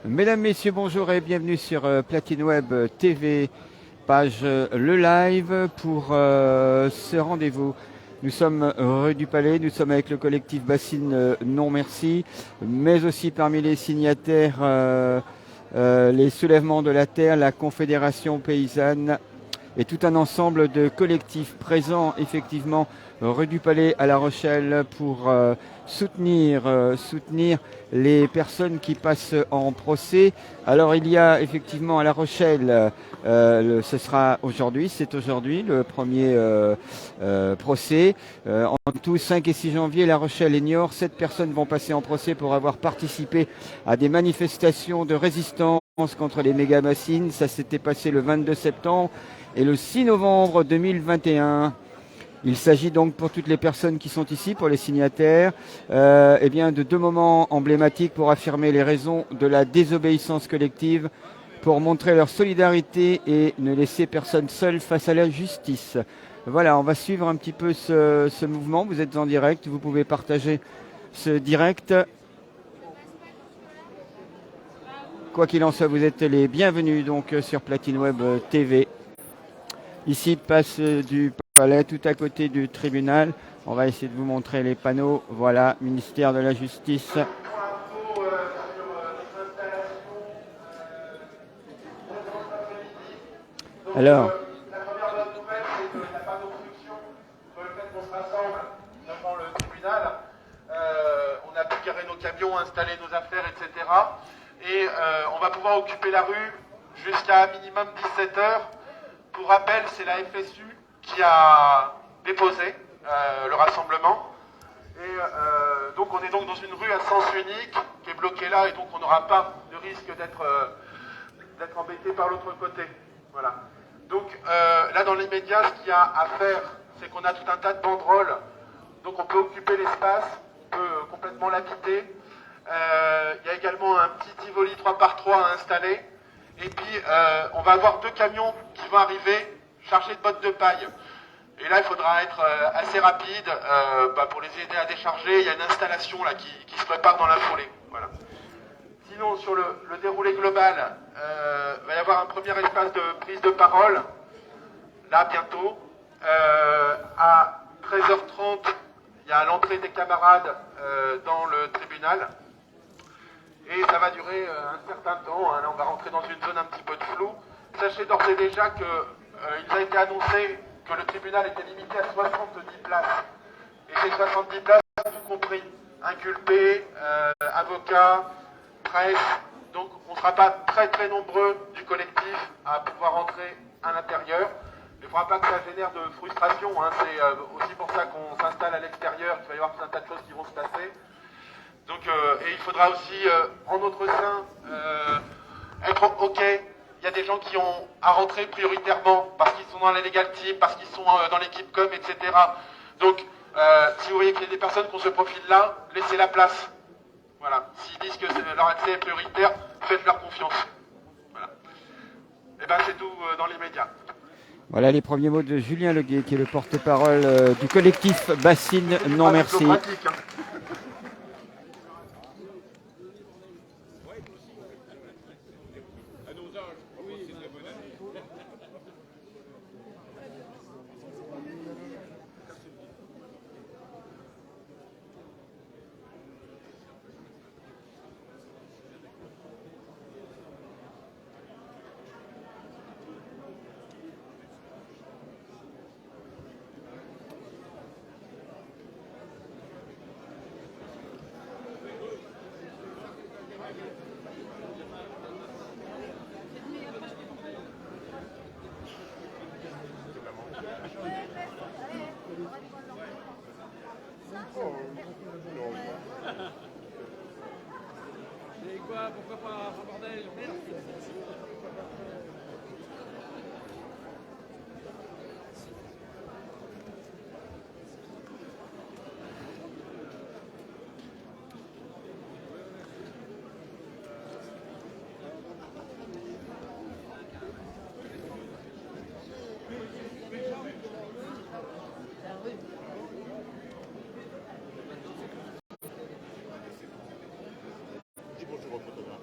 Mesdames, Messieurs, bonjour et bienvenue sur Platine Web TV, page Le Live pour ce rendez-vous. Nous sommes rue du Palais, nous sommes avec le collectif Bassine Non Merci, mais aussi parmi les signataires les Soulèvements de la Terre, la Confédération Paysanne et tout un ensemble de collectifs présents effectivement rue du Palais à La Rochelle pour soutenir les personnes qui passent en procès. Alors il y a effectivement à La Rochelle, ce sera aujourd'hui, c'est aujourd'hui le premier procès. En tout, 5 et 6 janvier, La Rochelle et Niort, 7 personnes vont passer en procès pour avoir participé à des manifestations de résistance contre les méga-bassines. Ça s'était passé le 22 septembre et le 6 novembre 2021. Il s'agit donc pour toutes les personnes qui sont ici, pour les signataires, eh bien de deux moments emblématiques pour affirmer les raisons de la désobéissance collective, pour montrer leur solidarité et ne laisser personne seul face à la justice. Voilà, on va suivre un petit peu ce mouvement. Vous êtes en direct, vous pouvez partager ce direct. Quoi qu'il en soit, vous êtes les bienvenus donc sur Platine Web TV. Ici, passe du Palais, tout à côté du tribunal. On va essayer de vous montrer les panneaux. Voilà, ministère de la Justice. Alors, La première bonne nouvelle, c'est qu'il n'y a pas d'obstruction sur le fait qu'on se rassemble devant le tribunal. On a pu garer nos camions, installer nos affaires, etc. Et on va pouvoir occuper la rue jusqu'à minimum 17 heures. Pour rappel, c'est la FSU qui a déposé le rassemblement. Et donc on est donc dans une rue à sens unique qui est bloquée là, et donc on n'aura pas de risque d'être embêté par l'autre côté. Voilà. Donc là dans l'immédiat, ce qu'il y a à faire, c'est qu'on a tout un tas de banderoles. Donc on peut occuper l'espace, on peut complètement l'habiter. Il y a également un petit Tivoli 3x3 à installer. Et puis on va avoir 2 camions qui vont arriver chargés de bottes de paille. Et là, il faudra être assez rapide pour les aider à décharger. Il y a une installation là qui se prépare dans la foulée. Voilà. Sinon, sur le déroulé global, il va y avoir un premier espace de prise de parole, là bientôt. À 13h30, il y a l'entrée des camarades dans le tribunal. Et ça va durer un certain temps. Hein. Là, on va rentrer dans une zone un petit peu de flou. Sachez d'ores et déjà qu'il a été annoncé que le tribunal était limité à 70 places. Et ces 70 places, tout compris, inculpés, avocats, presse. Donc on ne sera pas très très nombreux du collectif à pouvoir rentrer à l'intérieur. Il ne faudra pas que ça génère de frustration. Hein. C'est aussi pour ça qu'on s'installe à l'extérieur, qu'il va y avoir tout un tas de choses qui vont se passer. Donc, et il faudra aussi, en notre sein, être OK. Il y a des gens qui ont à rentrer prioritairement parce qu'ils sont dans la legal team, parce qu'ils sont dans l'équipe com, etc. Donc, si vous voyez qu'il y a des personnes qui ont ce profil-là, laissez la place. Voilà. S'ils disent que leur accès est prioritaire, faites-leur confiance. Voilà. Et ben c'est tout dans les médias. voilà les premiers mots de Julien Leguet, qui est le porte-parole du collectif Bassine Non Merci. Et quoi, pourquoi pas, bordel, merde. Bonjour au photographe.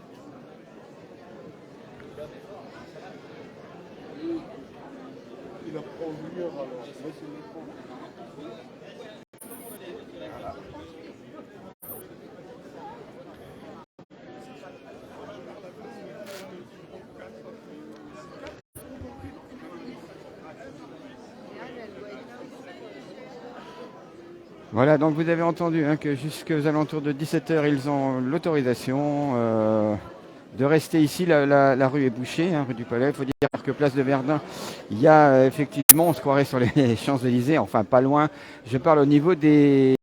Voilà, donc vous avez entendu hein, que jusqu'aux alentours de 17 heures, ils ont l'autorisation de rester ici. La rue est bouchée, hein, rue du Palais. Il faut dire que place de Verdun, il y a effectivement, on se croirait sur les Champs-Élysées, enfin pas loin. Je parle au niveau des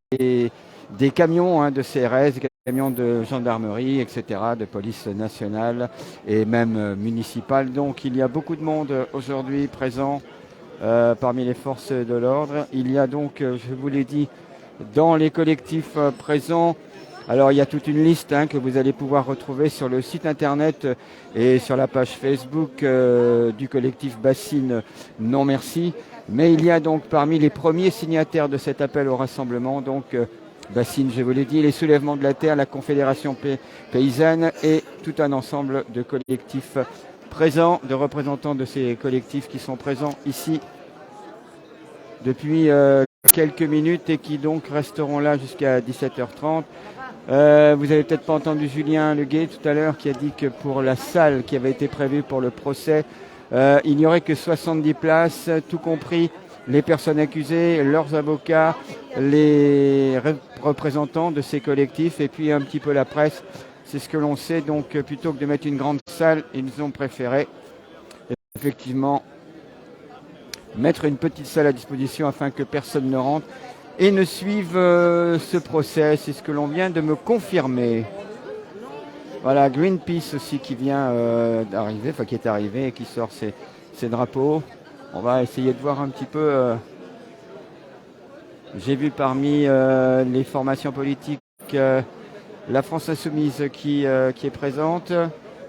camions hein, de CRS, des camions de gendarmerie, etc., de police nationale et même municipale. Donc il y a beaucoup de monde aujourd'hui présent parmi les forces de l'ordre. Il y a donc, je vous l'ai dit, dans les collectifs présents, alors il y a toute une liste hein, que vous allez pouvoir retrouver sur le site internet et sur la page Facebook du collectif Bassine Non Merci. Mais il y a donc parmi les premiers signataires de cet appel au rassemblement, donc Bassine, je vous l'ai dit, les Soulèvements de la Terre, la Confédération Paysanne et tout un ensemble de collectifs présents, de représentants de ces collectifs qui sont présents ici depuis quelques minutes et qui donc resteront là jusqu'à 17h30. Vous avez peut-être pas entendu Julien Leguet tout à l'heure qui a dit que pour la salle qui avait été prévue pour le procès, il n'y aurait que 70 places, tout compris les personnes accusées, leurs avocats, les représentants de ces collectifs et puis un petit peu la presse. C'est ce que l'on sait. Donc plutôt que de mettre une grande salle, ils ont préféré effectivement mettre une petite salle à disposition afin que personne ne rentre et ne suive ce procès. C'est ce que l'on vient de me confirmer. Voilà, Greenpeace aussi qui vient d'arriver, enfin qui est arrivé et qui sort ses drapeaux. On va essayer de voir un petit peu. J'ai vu parmi les formations politiques la France Insoumise qui est présente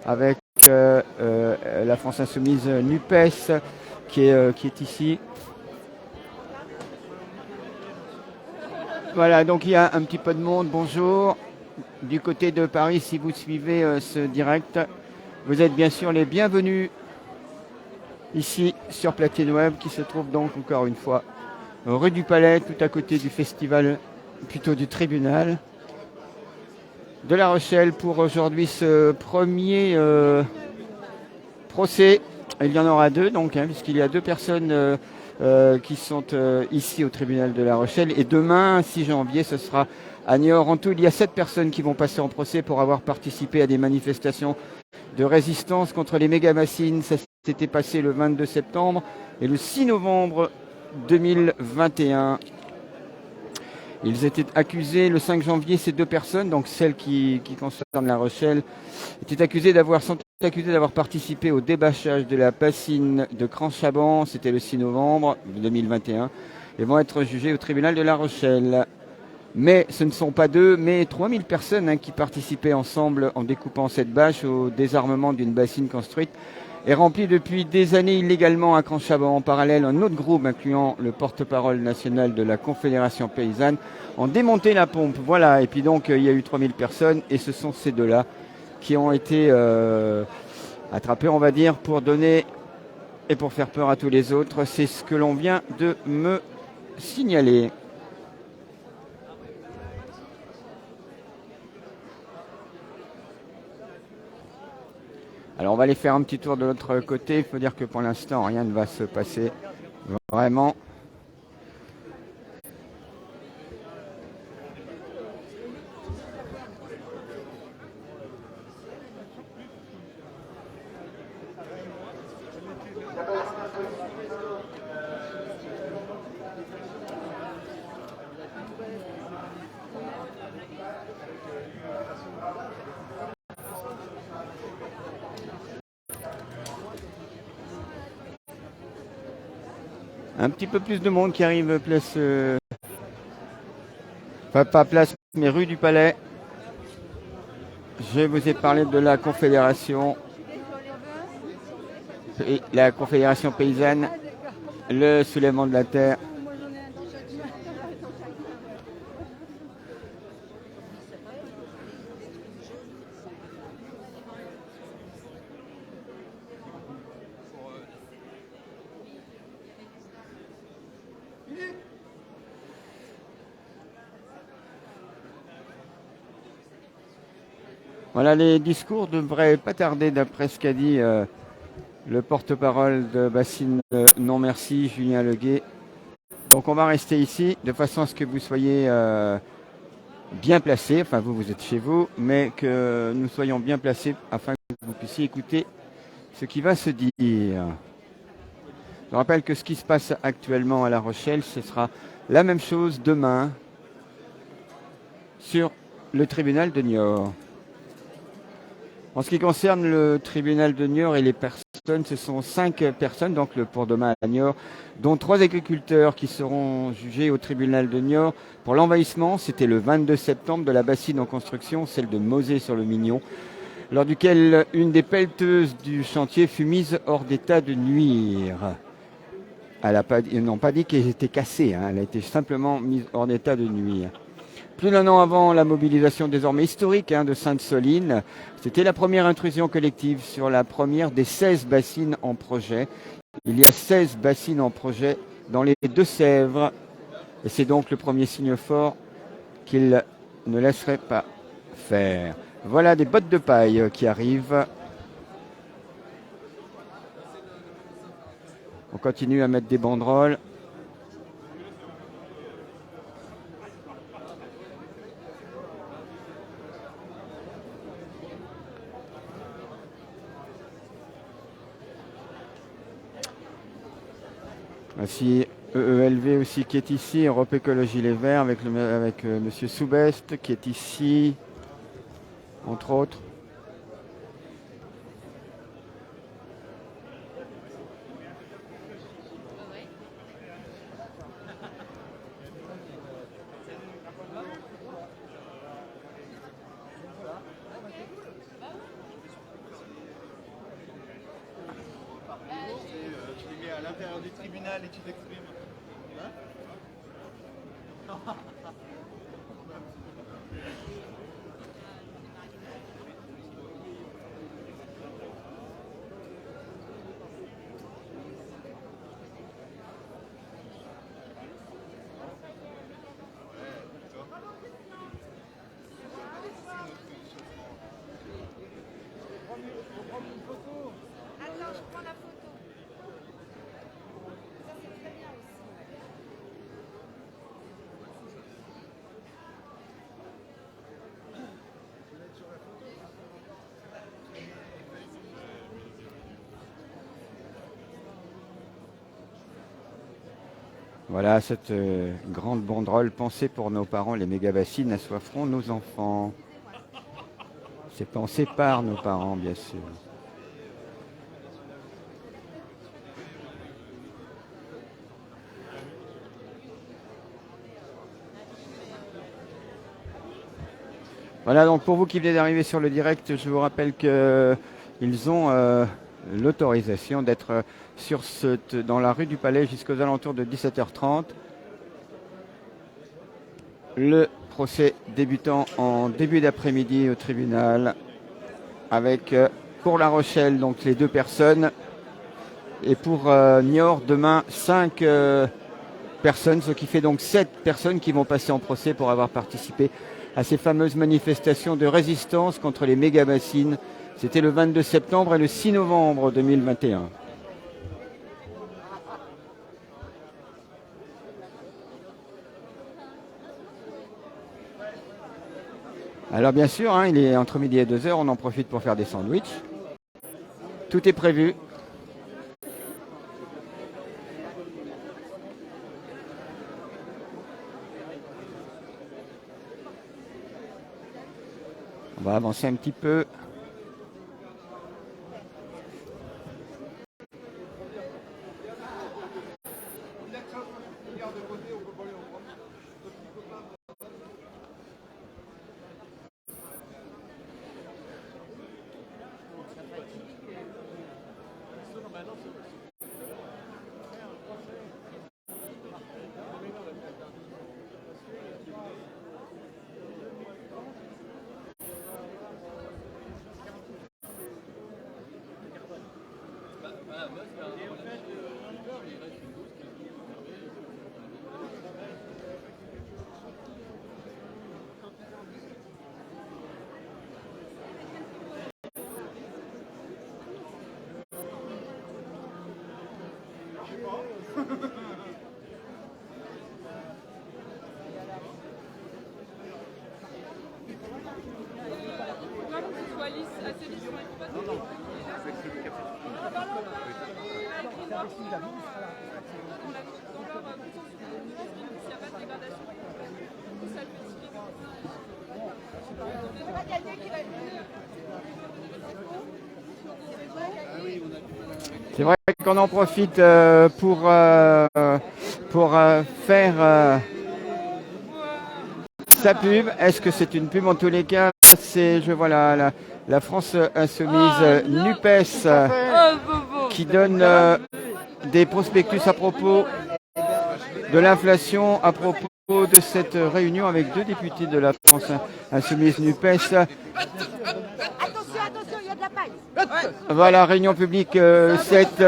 avec la France Insoumise NUPES qui est ici. Voilà, donc il y a un petit peu de monde. Bonjour. Du côté de Paris, si vous suivez ce direct, vous êtes bien sûr les bienvenus ici sur Platine Web qui se trouve donc encore une fois rue du Palais, tout à côté du festival, plutôt du tribunal de La Rochelle pour aujourd'hui ce premier procès. Il y en aura deux donc, hein, puisqu'il y a deux personnes qui sont ici au tribunal de La Rochelle. Et demain, 6 janvier, ce sera à Niort. En tout, il y a 7 personnes qui vont passer en procès pour avoir participé à des manifestations de résistance contre les méga-bassines. Ça s'était passé le 22 septembre et le 6 novembre 2021. Ils étaient accusés le 5 janvier, ces deux personnes, donc celles qui concernent La Rochelle, sont accusées d'avoir participé au débâchage de la bassine de Cran-Chaban, c'était le 6 novembre 2021, et vont être jugés au tribunal de La Rochelle. Mais ce ne sont pas deux, mais 3000 personnes hein, qui participaient ensemble en découpant cette bâche au désarmement d'une bassine construite et remplie depuis des années illégalement à Cran-Chaban. En parallèle, un autre groupe incluant le porte-parole national de la Confédération Paysanne ont démonté la pompe. Voilà, et puis donc il y a eu 3000 personnes et ce sont ces deux-là qui ont été attrapés, on va dire, pour donner et pour faire peur à tous les autres. C'est ce que l'on vient de me signaler. Alors on va aller faire un petit tour de l'autre côté. Il faut dire que pour l'instant rien ne va se passer vraiment. Un petit peu plus de monde qui arrive place, enfin pas place, mais rue du Palais. Je vous ai parlé de la Confédération Paysanne, le Soulèvement de la Terre. Voilà, les discours ne devraient pas tarder d'après ce qu'a dit le porte-parole de Bassine Non Merci, Julien Leguet. Donc on va rester ici de façon à ce que vous soyez bien placés, enfin vous êtes chez vous, mais que nous soyons bien placés afin que vous puissiez écouter ce qui va se dire. Je rappelle que ce qui se passe actuellement à La Rochelle, ce sera la même chose demain sur le tribunal de Niort. En ce qui concerne le tribunal de Niort et les personnes, ce sont 5 personnes, donc pour demain à Niort, dont 3 agriculteurs qui seront jugés au tribunal de Niort pour l'envahissement. C'était le 22 septembre de la bassine en construction, celle de Mosée-sur-le-Mignon, lors duquel une des pelleteuses du chantier fut mise hors d'état de nuire. Ils n'ont pas dit qu'elle était cassée, hein, elle a été simplement mise hors d'état de nuire. Plus d'un an avant la mobilisation désormais historique de Sainte-Soline, c'était la première intrusion collective sur la première des 16 bassines en projet. Il y a 16 bassines en projet dans les Deux-Sèvres. Et c'est donc le premier signe fort qu'il ne laisserait pas faire. Voilà des bottes de paille qui arrivent. On continue à mettre des banderoles. Voici EELV aussi qui est ici, Europe Écologie Les Verts avec Monsieur Soubest qui est ici, entre autres. Tu les mets à l'intérieur du tribunal et tu t'exprimes. Attends, je prends la photo. Ça, c'est très bien aussi. Voilà cette grande banderole pensée pour nos parents, les méga-bassines assoifferont nos enfants. C'est pensé par nos parents, bien sûr. Voilà, donc pour vous qui venez d'arriver sur le direct, je vous rappelle qu'ils ont l'autorisation d'être dans la rue du Palais jusqu'aux alentours de 17h30. Le procès débutant en début d'après-midi au tribunal avec pour La Rochelle donc les 2 personnes et pour Niort demain 5 personnes, ce qui fait donc 7 personnes qui vont passer en procès pour avoir participé à ces fameuses manifestations de résistance contre les méga-bassines. C'était le 22 septembre et le 6 novembre 2021. Alors bien sûr, hein, il est entre midi et 2h, on en profite pour faire des sandwichs. Tout est prévu. On va avancer un petit peu. C'est vrai qu'on en profite pour faire sa pub. Est-ce que c'est une pub? En tous les cas, je vois la France Insoumise NUPES qui donne des prospectus à propos de l'inflation, à propos de cette réunion avec 2 députés de la France Insoumise NUPES. Attention, il y a de la paille. Voilà, réunion publique 7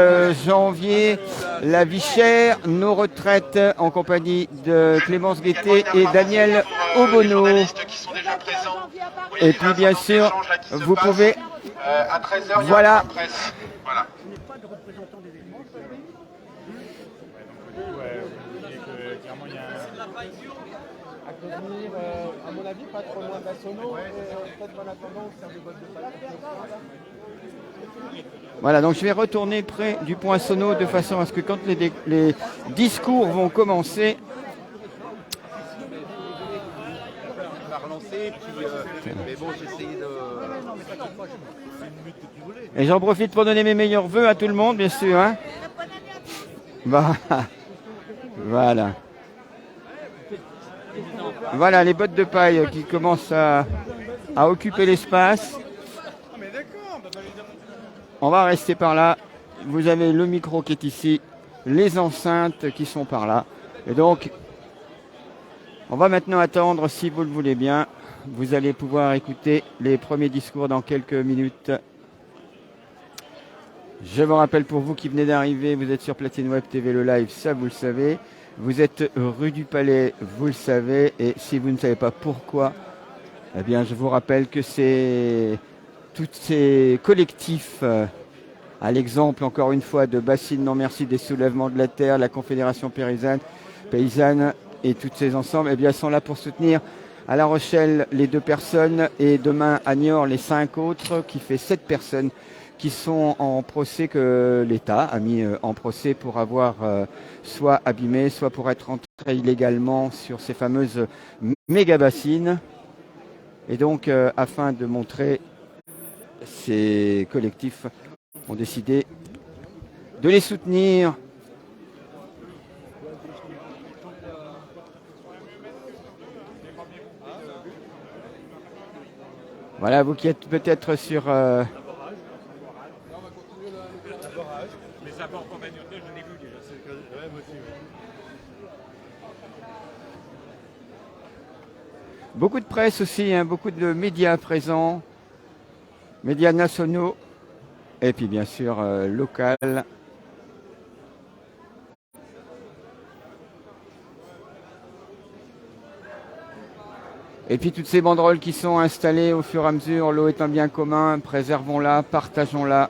janvier, la vie chère, nos retraites en compagnie de Clémence Guettet et Daniel Obono. Et puis bien sûr, vous pouvez... à 13h, Voilà. Voilà. Clairement, il y a à contenir, à mon avis, pas trop loin de la sono, peut-être en attendant faire des bottes de paille. Voilà, donc je vais retourner près du point sono de façon à ce que quand les discours vont commencer, On va relancer, puis, mais bon, j'ai essayé de... et j'en profite pour donner mes meilleurs vœux à tout le monde, bien sûr. Hein. Bah, voilà. Voilà les bottes de paille qui commencent à occuper l'espace. On va rester par là. Vous avez le micro qui est ici, les enceintes qui sont par là. Et donc, on va maintenant attendre, si vous le voulez bien. Vous allez pouvoir écouter les premiers discours dans quelques minutes. Je vous rappelle pour vous qui venez d'arriver, vous êtes sur Platine Web TV, le live, ça vous le savez. Vous êtes rue du Palais, vous le savez. Et si vous ne savez pas pourquoi, eh bien je vous rappelle que c'est tous ces collectifs, à l'exemple encore une fois de Bassine Non Merci des Soulèvements de la Terre, la Confédération paysanne et toutes ces ensembles, eh bien sont là pour soutenir à La Rochelle les 2 personnes et demain à Niort les 5 autres, qui fait 7 personnes qui sont en procès, que l'État a mis en procès pour avoir soit abîmé, soit pour être entré illégalement sur ces fameuses méga-bassines. Et donc, afin de montrer, ces collectifs ont décidé de les soutenir. Voilà, vous qui êtes peut-être sur... Les apports communautaires, je l'ai vu déjà. Beaucoup de presse aussi, hein, beaucoup de médias présents, médias nationaux et puis bien sûr local. Et puis toutes ces banderoles qui sont installées au fur et à mesure, l'eau est un bien commun, préservons-la, partageons-la.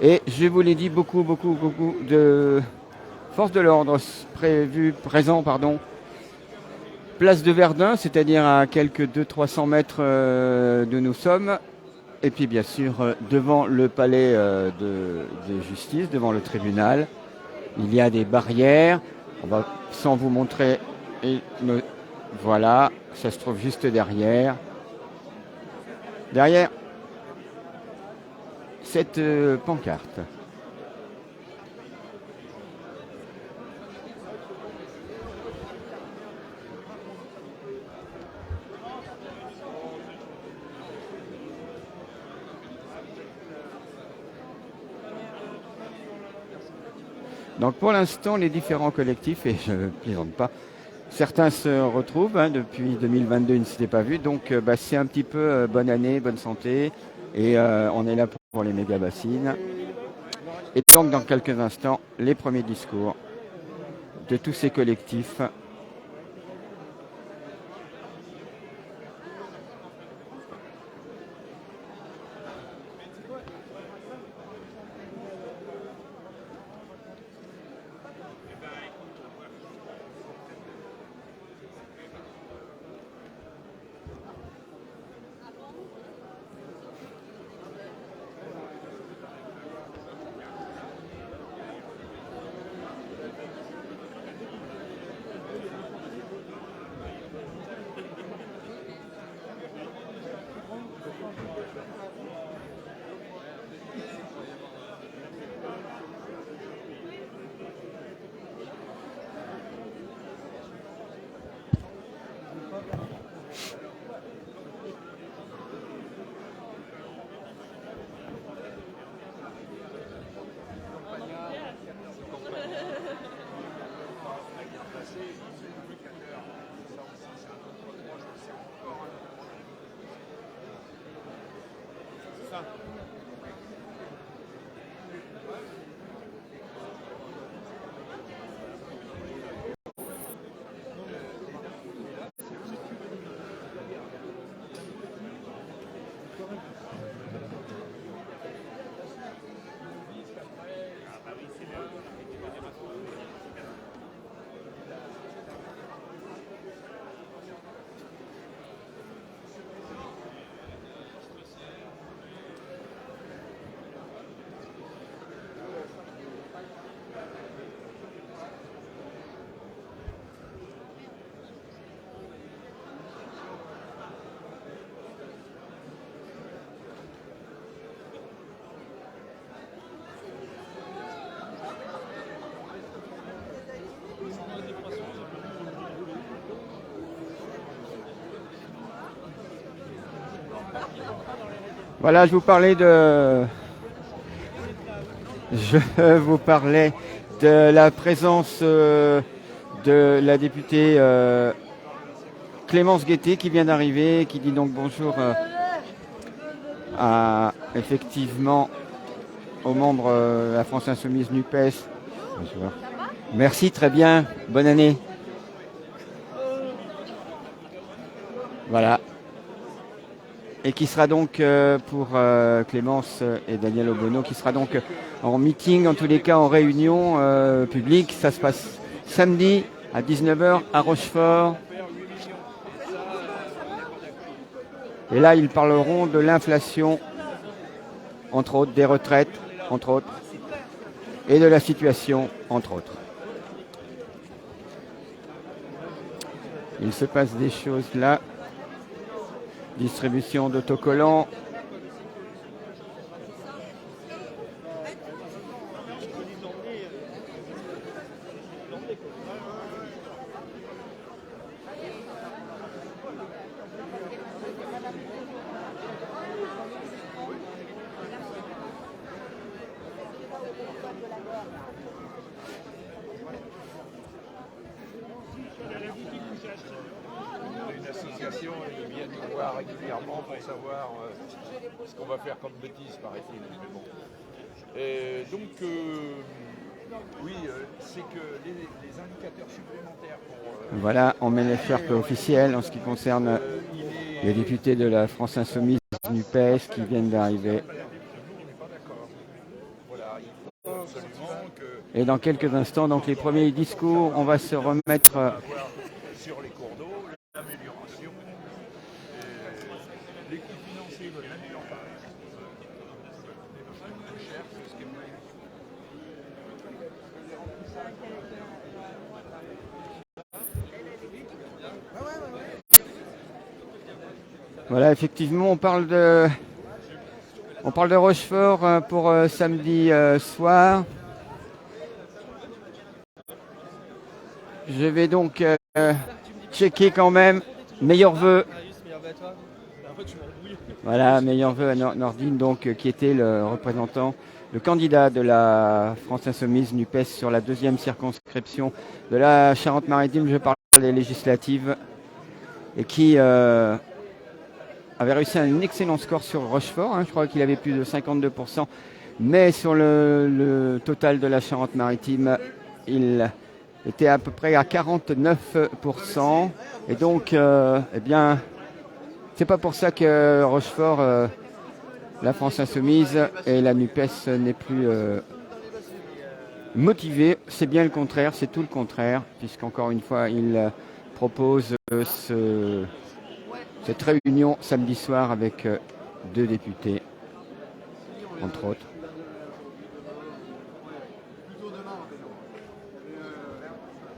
Et je vous l'ai dit, beaucoup de forces de l'ordre présents, place de Verdun, c'est-à-dire à quelques 200-300 mètres d'où nous sommes. Et puis bien sûr, devant le palais de justice, devant le tribunal, il y a des barrières. On va sans vous montrer. Voilà, ça se trouve juste derrière. Derrière cette pancarte. Donc pour l'instant, les différents collectifs, et je ne plaisante pas, certains se retrouvent, hein, depuis 2022, ils ne s'étaient pas vus, donc c'est un petit peu bonne année, bonne santé, et on est là pour les méga-bassines. Et donc dans quelques instants, les premiers discours de tous ces collectifs. ça. Voilà, je vous parlais de la présence de la députée Clémence Guettet qui vient d'arriver, qui dit donc bonjour effectivement aux membres de la France Insoumise NUPES. Bonjour. Merci, très bien. Bonne année. Voilà. Et qui sera donc pour Clémence et Daniel Obono, qui sera donc en meeting, en tous les cas en réunion publique. Ça se passe samedi à 19h à Rochefort. Et là, ils parleront de l'inflation, entre autres, des retraites, entre autres, et de la situation, entre autres. Il se passe des choses là. Distribution d'autocollants. Une association, ils viennent nous voir régulièrement pour savoir ce qu'on va faire comme bêtise, paraît-il. Mais bon. Oui, c'est que les indicateurs supplémentaires pour... Voilà, on met les FRP officiels en ce qui concerne les députés de la France Insoumise NUPES qui viennent d'arriver. Et dans quelques instants, donc les premiers discours, on va se remettre... sur les cours d'eau, l'amélioration, les coûts financiers de l'amélioration. Voilà, effectivement, on parle de Rochefort pour samedi soir. Je vais donc checker quand même. Meilleurs vœux. Voilà, meilleurs vœux à Nordine, donc, qui était le représentant, le candidat de la France Insoumise NUPES sur la deuxième circonscription de la Charente-Maritime. Je parle des législatives. Et qui avait réussi un excellent score sur Rochefort. Je crois qu'il avait plus de 52%. Mais sur le total de la Charente-Maritime, il était à peu près à 49%. Et donc, eh bien, c'est pas pour ça que Rochefort, la France Insoumise et la NUPES n'est plus motivée. C'est bien le contraire, c'est tout le contraire, puisqu'encore une fois, il propose cette réunion samedi soir avec deux députés, entre autres. Plutôt demain, en fait.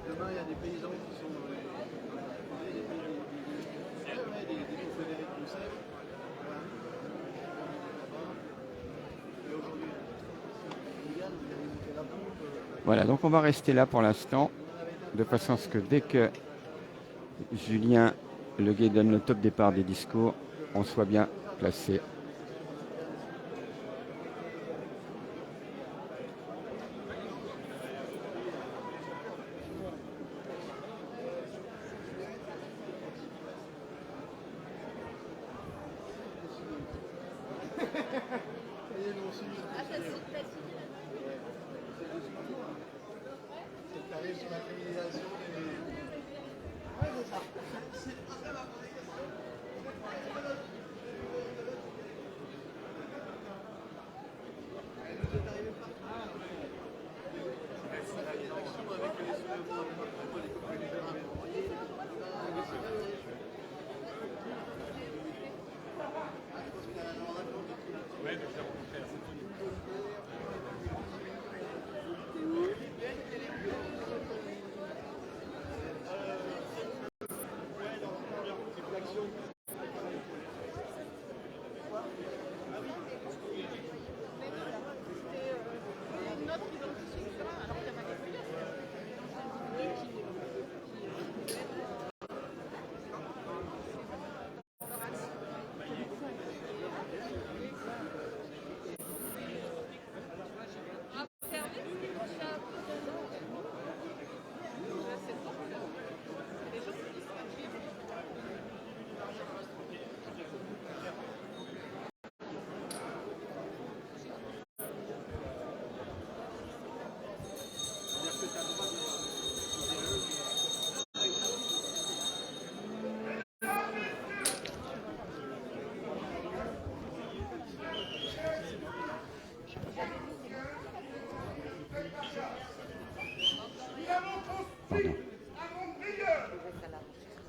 Demain, il y a des paysans qui sont des confédérés de Rousseff. Et aujourd'hui, voilà, donc on va rester là pour l'instant, de façon à ce que dès que Julien Leguet donne le top départ des discours, on soit bien placé. est, nous on suit. Ah, t'as signé. C'est le tarif sur la criminalisation des... Ouais, c'est ça. Pardon.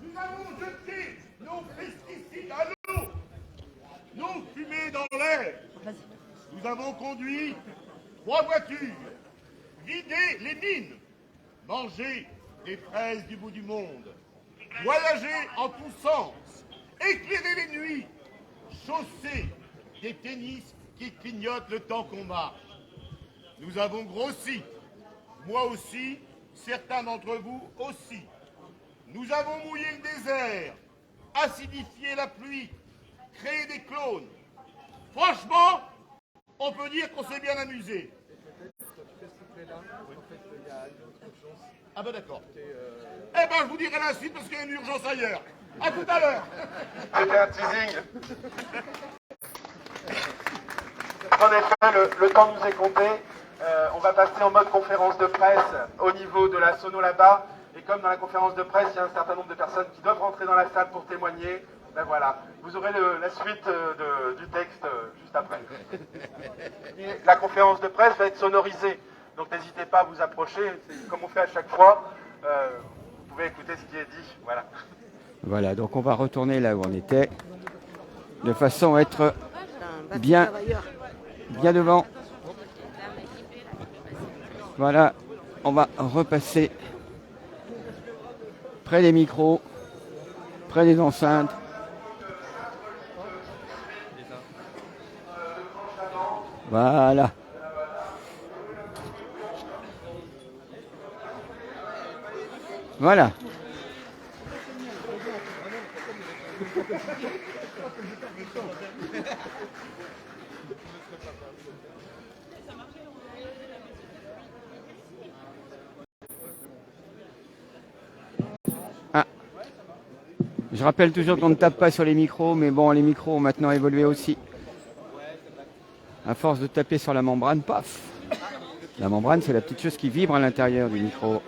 Nous avons jeté nos pesticides à l'eau, nos fumées dans l'air. Nous avons conduit 3 voitures, vidé les mines, mangé des fraises du bout du monde, voyagé en tous sens, éclairé les nuits, chaussé des tennis qui clignotent le temps qu'on marche. Nous avons grossi, moi aussi, certains d'entre vous aussi. Nous avons mouillé le désert, acidifié la pluie, créé des clones. Franchement, on peut dire qu'on s'est bien amusé. Ah ben d'accord. Eh ben je vous dirai la suite parce qu'il y a une urgence ailleurs. À tout à l'heure. C'était un teasing. En effet, le temps nous est compté. On va passer en mode conférence de presse au niveau de la sono là-bas. Et comme dans la conférence de presse, il y a un certain nombre de personnes qui doivent rentrer dans la salle pour témoigner, ben voilà, vous aurez la suite du texte juste après. Et la conférence de presse va être sonorisée, donc n'hésitez pas à vous approcher, c'est comme on fait à chaque fois, vous pouvez écouter ce qui est dit, voilà. Voilà, donc on va retourner là où on était, de façon à être bien devant. Voilà, on va repasser près des micros, près des enceintes. Voilà. Voilà. Ah. Je rappelle toujours qu'on ne tape pas sur les micros, mais bon, les micros ont maintenant évolué aussi. À force de taper sur la membrane, paf! La membrane, c'est la petite chose qui vibre à l'intérieur du micro.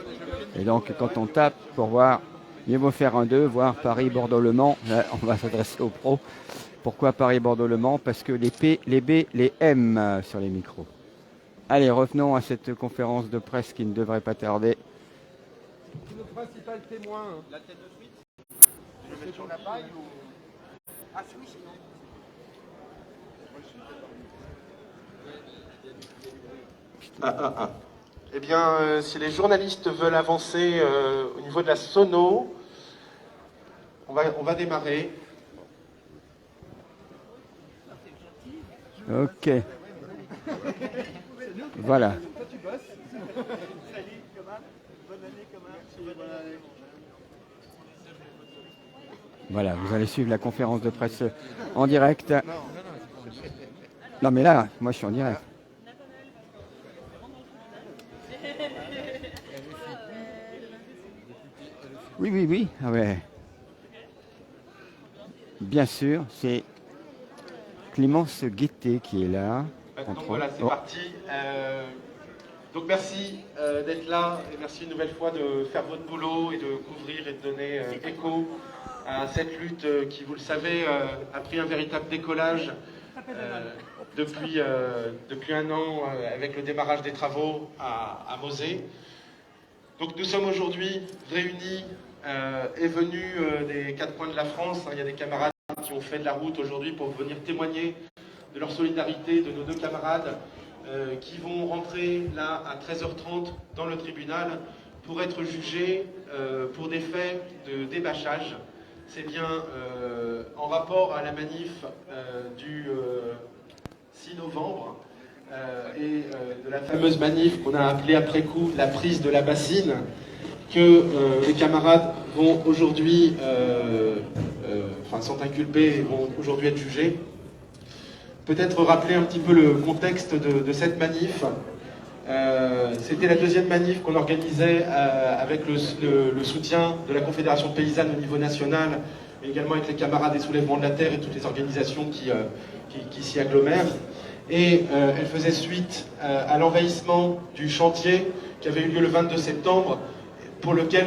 Et donc, quand on tape pour voir, mieux vaut faire un 2, voir Paris-Bordeaux-Le Mans. Là, on va s'adresser aux pros. Pourquoi Paris-Bordeaux-Le Mans? Parce que les P, les B, les M sur les micros. Allez, revenons à cette conférence de presse qui ne devrait pas tarder. C'est notre principal témoin. La tête de suite. Je vais mettre sur la paille ou... Ah, oui, sinon. Eh bien, si les journalistes veulent avancer au niveau de la sono, on va démarrer. Ok. Voilà. Voilà, vous allez suivre la conférence de presse en direct. Non, mais là, moi je suis en direct. Oui, oui, oui. Ah ouais. Bien sûr, c'est Clémence Guettet qui est là. Donc voilà, c'est Oh. parti. Donc merci d'être là et merci une nouvelle fois de faire votre boulot et de couvrir et de donner écho à cette lutte qui, vous le savez, a pris un véritable décollage depuis un an avec le démarrage des travaux à Mosée. Donc nous sommes aujourd'hui réunis et venus des quatre coins de la France. Il y a des camarades qui ont fait de la route aujourd'hui pour venir témoigner de leur solidarité, de nos deux camarades qui vont rentrer là à 13h30 dans le tribunal pour être jugés pour des faits de débâchage. C'est bien en rapport à la manif du 6 novembre et de la fameuse manif qu'on a appelée après coup la prise de la bassine que les camarades vont aujourd'hui, sont inculpés et vont aujourd'hui être jugés. Peut-être rappeler un petit peu le contexte de cette manif. C'était la deuxième manif qu'on organisait avec le soutien de la Confédération paysanne au niveau national, mais également avec les camarades des soulèvements de la terre et toutes les organisations qui s'y agglomèrent. Et elle faisait suite à l'envahissement du chantier qui avait eu lieu le 22 septembre, pour lequel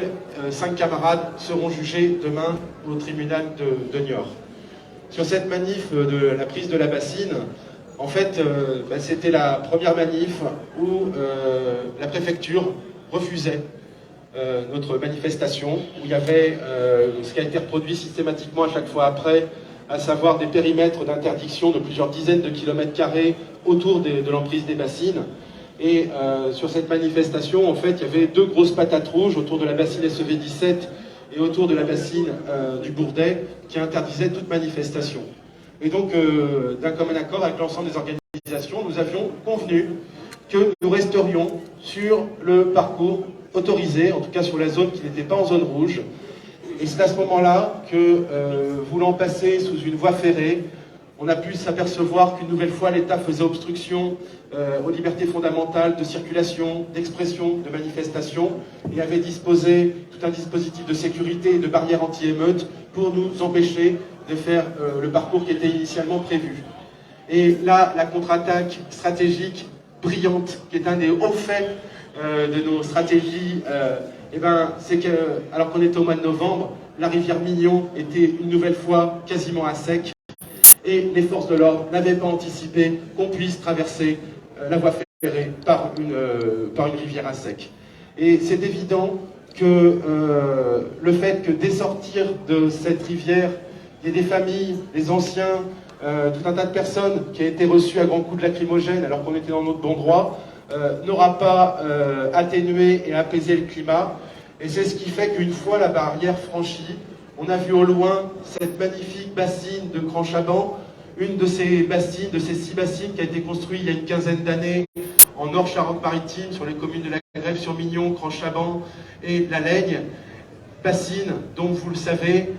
5 camarades seront jugés demain au tribunal de Niort. Sur cette manif de la prise de la bassine, en fait, c'était la première manif où la préfecture refusait notre manifestation, où il y avait ce qui a été reproduit systématiquement à chaque fois après, à savoir des périmètres d'interdiction de plusieurs dizaines de kilomètres carrés autour de l'emprise des bassines. Et sur cette manifestation, en fait, il y avait 2 grosses patates rouges autour de la bassine SEV 17 et autour de la bassine du Bourdet, qui interdisaient toute manifestation. Et donc, d'un commun accord avec l'ensemble des organisations, nous avions convenu que nous resterions sur le parcours autorisé, en tout cas sur la zone qui n'était pas en zone rouge. Et c'est à ce moment-là que, voulant passer sous une voie ferrée, on a pu s'apercevoir qu'une nouvelle fois l'État faisait obstruction aux libertés fondamentales de circulation, d'expression, de manifestation, et avait disposé tout un dispositif de sécurité et de barrières anti-émeutes pour nous empêcher de faire le parcours qui était initialement prévu. Et là, la contre-attaque stratégique brillante, qui est un des hauts faits de nos stratégies, c'est que, alors qu'on était au mois de novembre, la rivière Mignon était une nouvelle fois quasiment à sec, et les forces de l'ordre n'avaient pas anticipé qu'on puisse traverser la voie ferrée par une rivière à sec. Et c'est évident que le fait que dès sortir de cette rivière, il y ait des familles, des anciens, tout un tas de personnes qui ont été reçues à grands coups de lacrymogène alors qu'on était dans notre bon droit, n'aura pas atténué et apaisé le climat. Et c'est ce qui fait qu'une fois la barrière franchie, on a vu au loin cette magnifique bassine de Cran-Chaban, une de ces bassines, de ces 6 bassines qui a été construite il y a une quinzaine d'années en Nord-Charente-Maritime, sur les communes de la Grève-sur-Mignon, Cran-Chaban et la Laigne. Bassines dont, vous le savez,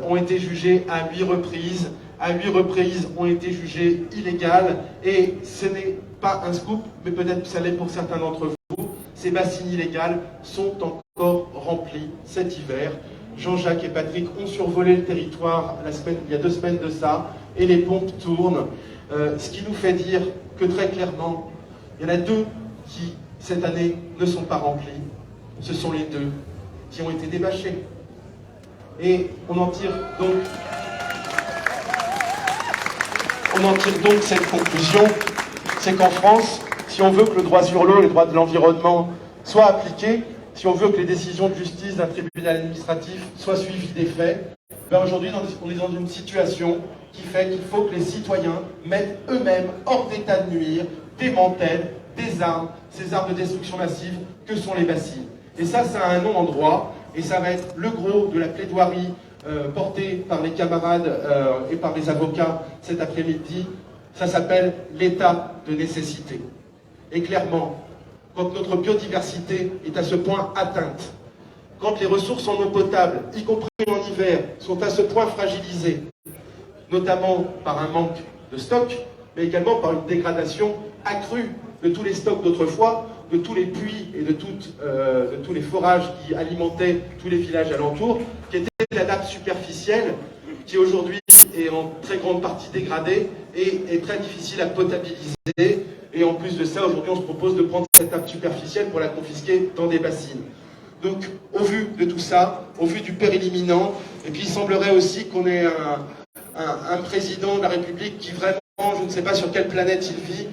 ont été jugées à 8 reprises. À 8 reprises ont été jugées illégales. Et ce n'est pas un scoop, mais peut-être que ça l'est pour certains d'entre vous. Ces bassines illégales sont encore remplies cet hiver. Jean-Jacques et Patrick ont survolé le territoire il y a 2 semaines de ça, et les pompes tournent. Ce qui nous fait dire que très clairement, il y en a 2 qui, cette année, ne sont pas remplis. Ce sont les 2 qui ont été débâchés. Et on en tire donc cette conclusion, c'est qu'en France, si on veut que le droit sur l'eau et le droit de l'environnement soient appliqués, si on veut que les décisions de justice d'un tribunal administratif soient suivies des faits, aujourd'hui on est dans une situation qui fait qu'il faut que les citoyens mettent eux-mêmes hors d'état de nuire, démantèlent des armes, ces armes de destruction massive que sont les bassines. Et ça a un nom en droit, et ça va être le gros de la plaidoirie portée par les camarades et par les avocats cet après-midi. Ça s'appelle l'état de nécessité. Et clairement, quand notre biodiversité est à ce point atteinte, quand les ressources en eau potable, y compris en hiver, sont à ce point fragilisées, notamment par un manque de stock, mais également par une dégradation accrue de tous les stocks d'autrefois, de tous les puits et de tous les forages qui alimentaient tous les villages alentours, qui étaient la nappe superficielle, qui aujourd'hui est en très grande partie dégradée et est très difficile à potabiliser. Et en plus de ça, aujourd'hui, on se propose de prendre cette nappe superficielle pour la confisquer dans des bassines. Donc, au vu de tout ça, au vu du péril imminent, et puis il semblerait aussi qu'on ait un président de la République qui vraiment, je ne sais pas sur quelle planète il vit,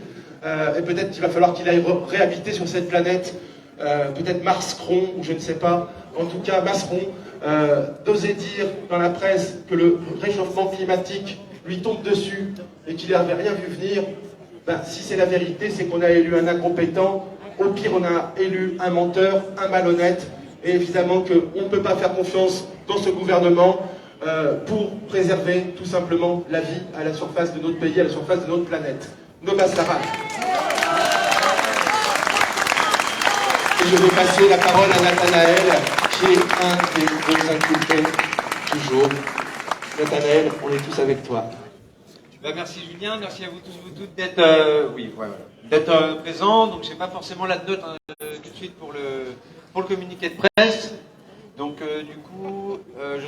et peut-être qu'il va falloir qu'il aille réhabiter sur cette planète, peut-être Mars-Cron, ou je ne sais pas, en tout cas Masseron, d'oser dire dans la presse que le réchauffement climatique lui tombe dessus et qu'il n'avait rien vu venir. Ben, si c'est la vérité, c'est qu'on a élu un incompétent, au pire on a élu un menteur, un malhonnête, et évidemment qu'on ne peut pas faire confiance dans ce gouvernement pour préserver tout simplement la vie à la surface de notre pays, à la surface de notre planète. Noma Sarah. Et je vais passer la parole à Nathanaël, qui est un des deux inculpés, toujours. Nathanaël, on est tous avec toi. Merci Julien, merci à vous tous, vous toutes d'être présents. Donc j'ai pas forcément la note tout de suite pour le communiqué de presse. Donc du coup,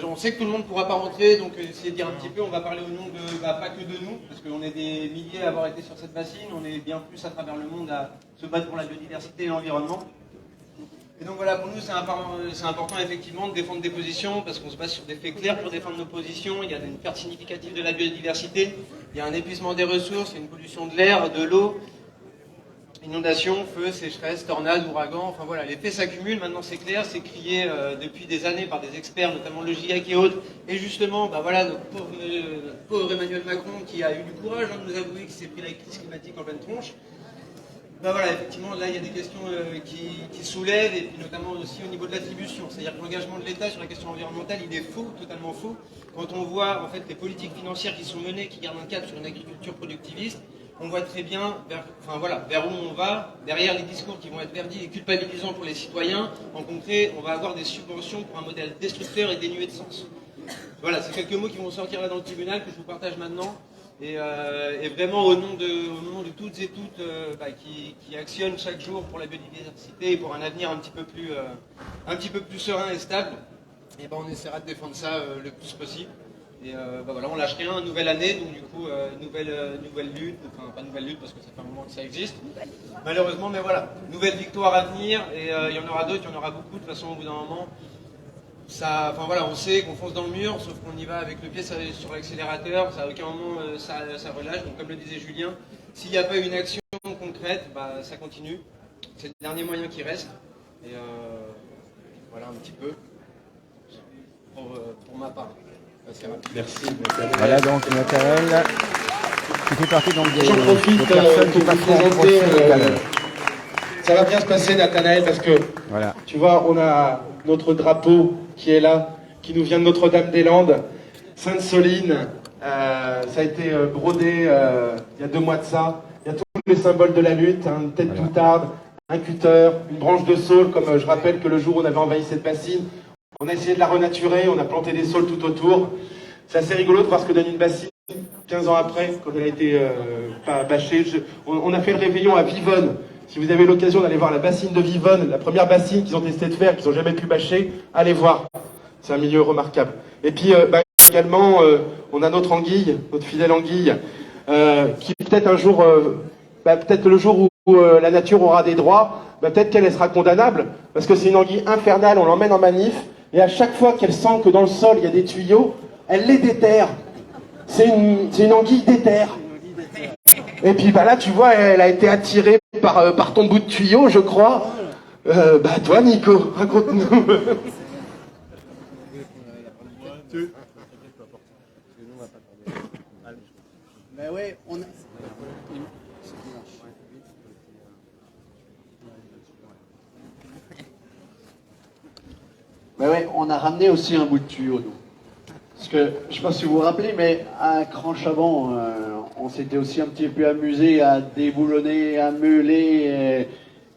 on sait que tout le monde ne pourra pas rentrer, donc essayez de dire un petit peu, on va parler au nom de, pas que de nous, parce qu'on est des milliers à avoir été sur cette bassine, on est bien plus à travers le monde à se battre pour la biodiversité et l'environnement. Et donc voilà, pour nous c'est important effectivement de défendre des positions, parce qu'on se base sur des faits clairs pour défendre nos positions. Il y a une perte significative de la biodiversité, il y a un épuisement des ressources, il y a une pollution de l'air, de l'eau, inondations, feux, sécheresses, tornades, ouragans, enfin voilà, les faits s'accumulent, maintenant c'est clair, c'est crié depuis des années par des experts, notamment le GIEC et autres, et justement, bah voilà, notre pauvre Emmanuel Macron qui a eu du courage de nous avouer qu'il s'est pris la crise climatique en pleine tronche. Ben voilà, effectivement, là, il y a des questions qui soulèvent, et puis notamment aussi au niveau de l'attribution. C'est-à-dire que l'engagement de l'État sur la question environnementale, il est faux, totalement faux. Quand on voit, en fait, les politiques financières qui sont menées, qui gardent un cap sur une agriculture productiviste, on voit très bien vers où on va, derrière les discours qui vont être verdis et culpabilisants pour les citoyens. En concret, on va avoir des subventions pour un modèle destructeur et dénué de sens. Voilà, c'est quelques mots qui vont sortir là dans le tribunal, que je vous partage maintenant. Et vraiment au nom de toutes et toutes qui actionnent chaque jour pour la biodiversité et pour un avenir un petit peu plus serein et stable, et ben on essaiera de défendre ça le plus possible. Et voilà, on lâche rien, nouvelle année, donc du coup nouvelle lutte, enfin pas nouvelle lutte parce que ça fait un moment que ça existe, malheureusement, mais voilà, nouvelle victoire à venir, et il y en aura d'autres, il y en aura beaucoup, de toute façon au bout d'un moment. Ça, enfin voilà, on sait qu'on fonce dans le mur, sauf qu'on y va avec le pied sur l'accélérateur, ça à aucun moment ça relâche. Donc comme le disait Julien, s'il n'y a pas une action concrète, bah, ça continue. C'est le dernier moyen qui reste. Et voilà un petit peu pour ma part. Merci. Voilà donc Nathanaël, qui fait partie donc des J'en profite personnes qui pour vous passeront en présenter. procès tout à l'heure. Ça va bien se passer, Nathanaël, parce que Voilà. tu vois, on a notre drapeau qui est là, qui nous vient de Notre-Dame-des-Landes, Sainte-Soline. Ça a été brodé il y a 2 mois de ça. Il y a tous les symboles de la lutte, hein, une tête d'outarde, un cutter, une branche de saule, comme je rappelle que le jour où on avait envahi cette bassine, on a essayé de la renaturer, on a planté des saules tout autour. C'est assez rigolo de voir ce que donne une bassine 15 ans après, quand elle a été pas bâchée. On a fait le réveillon à Vivonne. Si vous avez l'occasion d'aller voir la bassine de Vivonne, la première bassine qu'ils ont testé de faire, qu'ils n'ont jamais pu bâcher, allez voir. C'est un milieu remarquable. Et puis également, on a notre anguille, notre fidèle anguille, qui peut-être un jour, peut-être le jour où la nature aura des droits, peut-être qu'elle sera condamnable, parce que c'est une anguille infernale, on l'emmène en manif, et à chaque fois qu'elle sent que dans le sol il y a des tuyaux, elle les déterre. C'est une anguille déterre. Et puis là, tu vois, elle a été attirée par ton bout de tuyau, je crois. Toi, Nico, raconte-nous. Ben oui, on a ramené aussi un bout de tuyau, nous. Parce que, je ne sais pas si vous vous rappelez, mais à Cranchavant, on s'était aussi un petit peu amusé à déboulonner, à meuler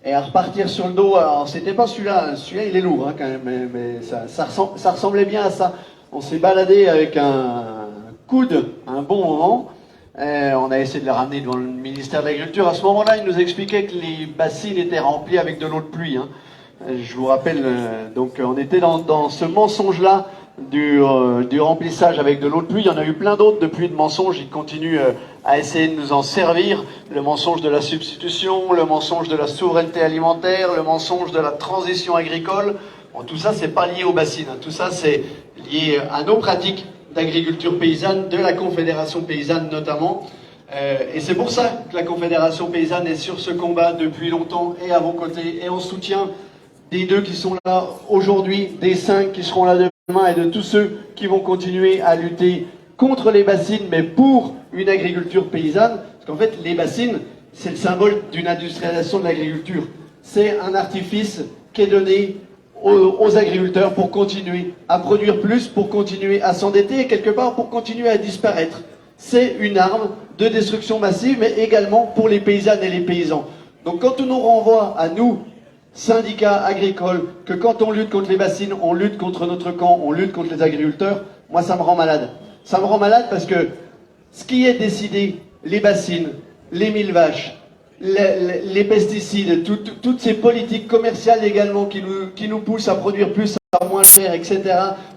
et à repartir sur le dos. Alors, c'était pas celui-là, celui-là il est lourd hein, quand même, mais ça ressemblait bien à ça. On s'est baladé avec un coude un bon moment. On a essayé de le ramener devant le ministère de l'Agriculture. À ce moment-là, il nous expliquait que les bassines étaient remplies avec de l'eau de pluie. Hein. Je vous rappelle, donc on était dans ce mensonge-là du remplissage avec de l'eau de pluie. Il y en a eu plein d'autres de pluie, de mensonges. Ils continuent à essayer de nous en servir. Le mensonge de la substitution, le mensonge de la souveraineté alimentaire, le mensonge de la transition agricole. Bon, tout ça, c'est pas lié aux bassines. Tout ça, c'est lié à nos pratiques d'agriculture paysanne, de la Confédération paysanne notamment. Et c'est pour ça que la Confédération paysanne est sur ce combat depuis longtemps et à vos côtés et en soutien des 2 qui sont là aujourd'hui, des 5 qui seront là demain et de tous ceux qui vont continuer à lutter contre les bassines mais pour une agriculture paysanne. Parce qu'en fait, les bassines, c'est le symbole d'une industrialisation de l'agriculture. C'est un artifice qui est donné aux agriculteurs pour continuer à produire plus, pour continuer à s'endetter et quelque part pour continuer à disparaître. C'est une arme de destruction massive, mais également pour les paysannes et les paysans. Donc quand on nous renvoie à nous, syndicats agricoles, que quand on lutte contre les bassines, on lutte contre notre camp, on lutte contre les agriculteurs, moi ça me rend malade. Ça me rend malade parce que ce qui est décidé, les bassines, les 1000 vaches, les pesticides, toutes ces politiques commerciales également qui nous poussent à produire plus, à moins cher, etc.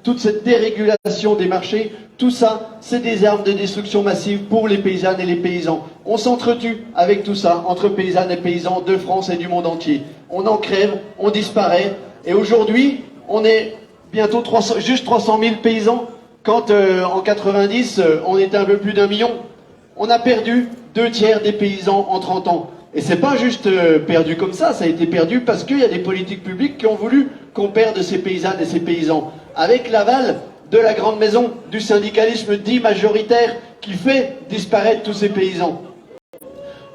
Toute cette dérégulation des marchés, tout ça, c'est des armes de destruction massive pour les paysannes et les paysans. On s'entretue avec tout ça, entre paysannes et paysans de France et du monde entier. On en crève, on disparaît, et aujourd'hui, on est bientôt juste 300 000 paysans, quand en 90, on était un peu plus d'1 million. On a perdu 2/3 des paysans en 30 ans. Et c'est pas juste perdu comme ça a été perdu parce qu'il y a des politiques publiques qui ont voulu qu'on perde ces paysannes et ces paysans. Avec l'aval de la grande maison, du syndicalisme dit majoritaire, qui fait disparaître tous ces paysans.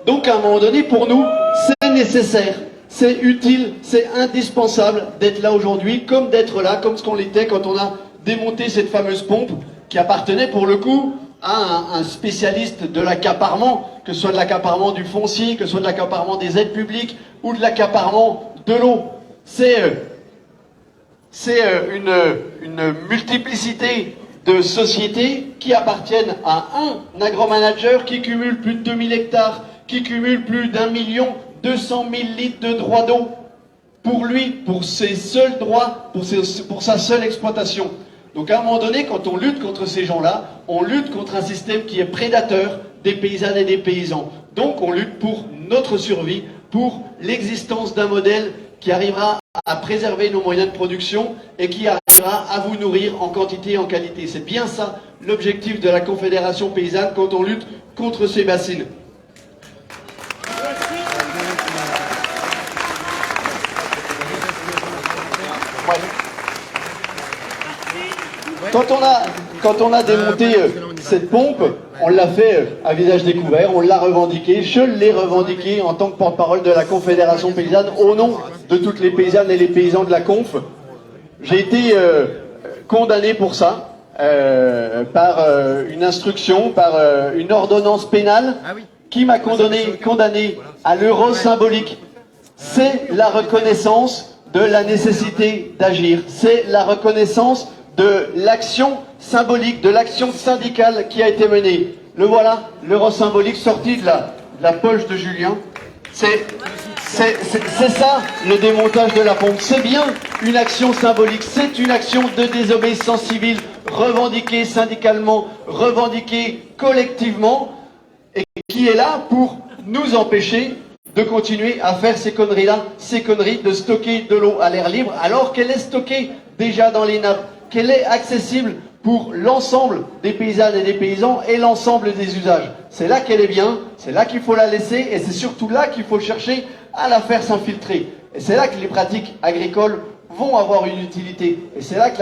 Donc à un moment donné, pour nous, c'est nécessaire, c'est utile, c'est indispensable d'être là aujourd'hui, comme d'être là, comme ce qu'on l'était quand on a démonté cette fameuse pompe, qui appartenait pour le coup à un spécialiste de l'accaparement, que ce soit de l'accaparement du foncier, que ce soit de l'accaparement des aides publiques ou de l'accaparement de l'eau. C'est une multiplicité de sociétés qui appartiennent à un agromanager qui cumule plus de 2000 hectares, qui cumule plus d'1 200 000 litres de droits d'eau pour lui, pour ses seuls droits, pour sa seule exploitation. Donc à un moment donné, quand on lutte contre ces gens-là, on lutte contre un système qui est prédateur des paysannes et des paysans. Donc on lutte pour notre survie, pour l'existence d'un modèle qui arrivera à préserver nos moyens de production et qui arrivera à vous nourrir en quantité et en qualité. C'est bien ça l'objectif de la Confédération paysanne quand on lutte contre ces bassines. Quand on a démonté cette pompe, on l'a fait à visage découvert, on l'a revendiqué, je l'ai revendiqué en tant que porte-parole de la Confédération paysanne au nom de toutes les paysannes et les paysans de la Conf. J'ai été condamné pour ça par une instruction, par une ordonnance pénale qui m'a condamné à l'euro symbolique. C'est la reconnaissance de la nécessité d'agir, c'est la reconnaissance de l'action symbolique, de l'action syndicale qui a été menée. Le voilà, l'euro symbolique sorti de la poche de Julien. C'est ça le démontage de la pompe. C'est bien une action symbolique, c'est une action de désobéissance civile revendiquée syndicalement, revendiquée collectivement et qui est là pour nous empêcher de continuer à faire ces conneries-là, ces conneries de stocker de l'eau à l'air libre alors qu'elle est stockée déjà dans les nappes, qu'elle est accessible pour l'ensemble des paysannes et des paysans et l'ensemble des usages. C'est là qu'elle est bien, c'est là qu'il faut la laisser et c'est surtout là qu'il faut chercher à la faire s'infiltrer. Et c'est là que les pratiques agricoles vont avoir une utilité. Et c'est là que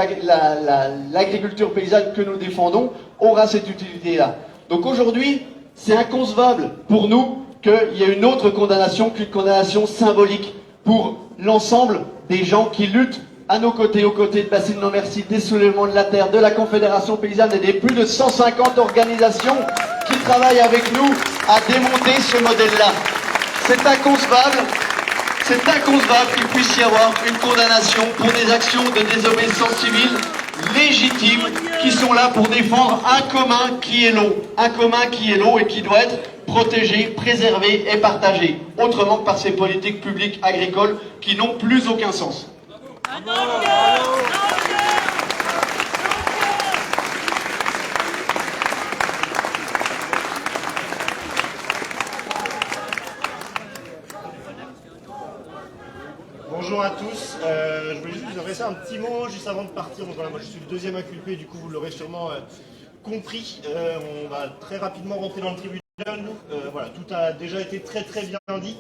l'agriculture paysanne que nous défendons aura cette utilité-là. Donc aujourd'hui, c'est inconcevable pour nous qu'il y ait une autre condamnation qu'une condamnation symbolique pour l'ensemble des gens qui luttent à nos côtés, aux côtés de Bassines Non Merci, des Soulèvements de la Terre, de la Confédération paysanne et des plus de 150 organisations qui travaillent avec nous à démonter ce modèle-là. C'est inconcevable qu'il puisse y avoir une condamnation pour des actions de désobéissance civile légitimes qui sont là pour défendre un commun qui est l'eau et qui doit être protégé, préservé et partagé, autrement que par ces politiques publiques agricoles qui n'ont plus aucun sens. Bonjour à tous, je voulais juste vous adresser un petit mot juste avant de partir. Donc voilà, moi je suis le deuxième inculpé, du coup vous l'aurez sûrement compris. On va très rapidement rentrer dans le tribunal. Voilà, tout a déjà été très bien dit.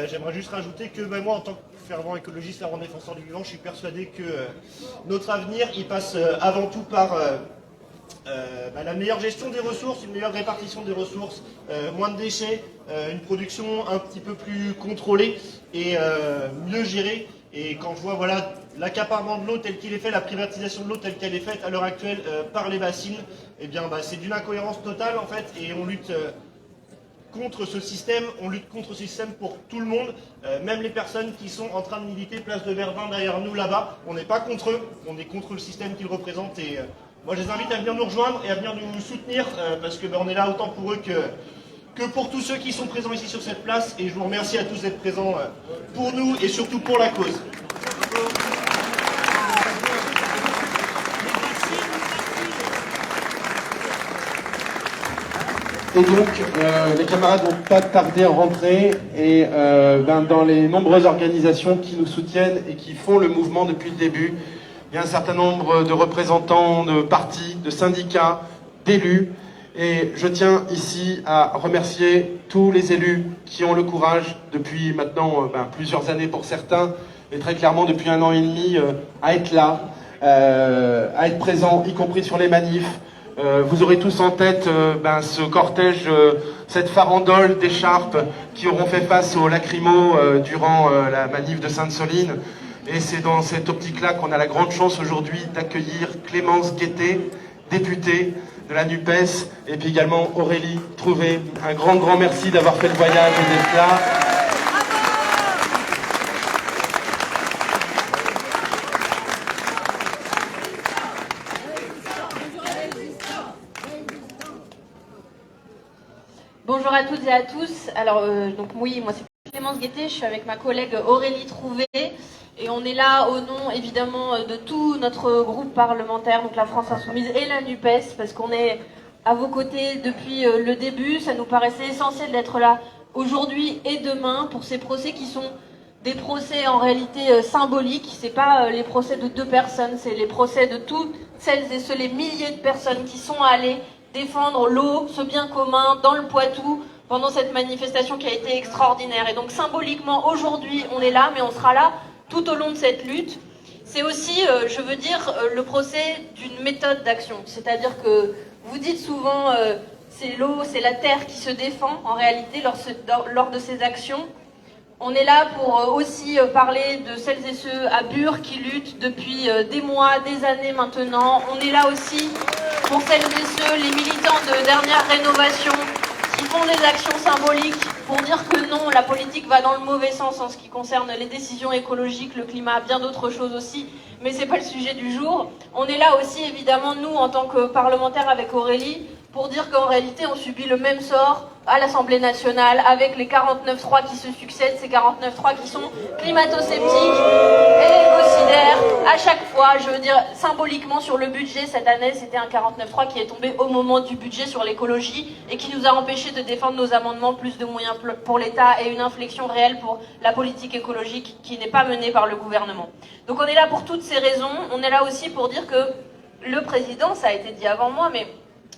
J'aimerais juste rajouter que moi en tant que fervent écologiste, fervent défenseur du vivant, je suis persuadé que notre avenir il passe avant tout par la meilleure gestion des ressources, une meilleure répartition des ressources, moins de déchets, une production un petit peu plus contrôlée et mieux gérée. Et quand je vois voilà, l'accaparement de l'eau tel qu'il est fait, la privatisation de l'eau telle qu'elle est faite à l'heure actuelle par les bassines, eh bien c'est d'une incohérence totale en fait, et on lutte contre ce système, pour tout le monde, même les personnes qui sont en train de militer place de Verdun derrière nous là-bas. On n'est pas contre eux, on est contre le système qu'ils représentent, et moi je les invite à venir nous rejoindre et à venir nous soutenir, parce que on est là autant pour eux que pour tous ceux qui sont présents ici sur cette place, et je vous remercie à tous d'être présents pour nous et surtout pour la cause. Et donc, les camarades vont pas tarder à rentrer, et dans les nombreuses organisations qui nous soutiennent et qui font le mouvement depuis le début, il y a un certain nombre de représentants de partis, de syndicats, d'élus, et je tiens ici à remercier tous les élus qui ont le courage, depuis maintenant plusieurs années pour certains, et très clairement depuis 1 an et demi, à être là, à être présents, y compris sur les manifs. Vous aurez tous en tête ce cortège, cette farandole d'écharpes qui auront fait face aux lacrymos durant la manif de Sainte-Soline. Et c'est dans cette optique-là qu'on a la grande chance aujourd'hui d'accueillir Clémence Guettet, députée de la NUPES, et puis également Aurélie Trouvé. Un grand merci d'avoir fait le voyage et d'être là. Bonjour à toutes et à tous. Alors, donc oui, moi c'est Clémence Guettet, je suis avec ma collègue Aurélie Trouvé, et on est là au nom évidemment de tout notre groupe parlementaire, donc la France Insoumise et la NUPES, parce qu'on est à vos côtés depuis le début. Ça nous paraissait essentiel d'être là aujourd'hui et demain pour ces procès qui sont des procès en réalité symboliques. C'est pas les procès de 2 personnes, c'est les procès de toutes celles et ceux, les milliers de personnes qui sont allées défendre l'eau, ce bien commun, dans le Poitou, pendant cette manifestation qui a été extraordinaire. Et donc symboliquement, aujourd'hui, on est là, mais on sera là tout au long de cette lutte. C'est aussi, je veux dire, le procès d'une méthode d'action. C'est-à-dire que vous dites souvent, c'est l'eau, c'est la terre qui se défend. En réalité, lors de ces actions, on est là pour aussi parler de celles et ceux à Bure qui luttent depuis des mois, des années maintenant. On est là aussi pour celles et ceux, les militants de dernière rénovation, qui font des actions symboliques pour dire que non, la politique va dans le mauvais sens en ce qui concerne les décisions écologiques, le climat, bien d'autres choses aussi, mais c'est pas le sujet du jour. On est là aussi, évidemment, nous, en tant que parlementaires avec Aurélie, pour dire qu'en réalité, on subit le même sort à l'Assemblée nationale, avec les 49.3 qui se succèdent, ces 49.3 qui sont climato-sceptiques et écocidaires. À chaque fois, je veux dire, symboliquement sur le budget, cette année, c'était un 49.3 qui est tombé au moment du budget sur l'écologie et qui nous a empêchés de défendre nos amendements, plus de moyens pour l'État et une inflexion réelle pour la politique écologique qui n'est pas menée par le gouvernement. Donc on est là pour toutes ces raisons. On est là aussi pour dire que le président, ça a été dit avant moi, mais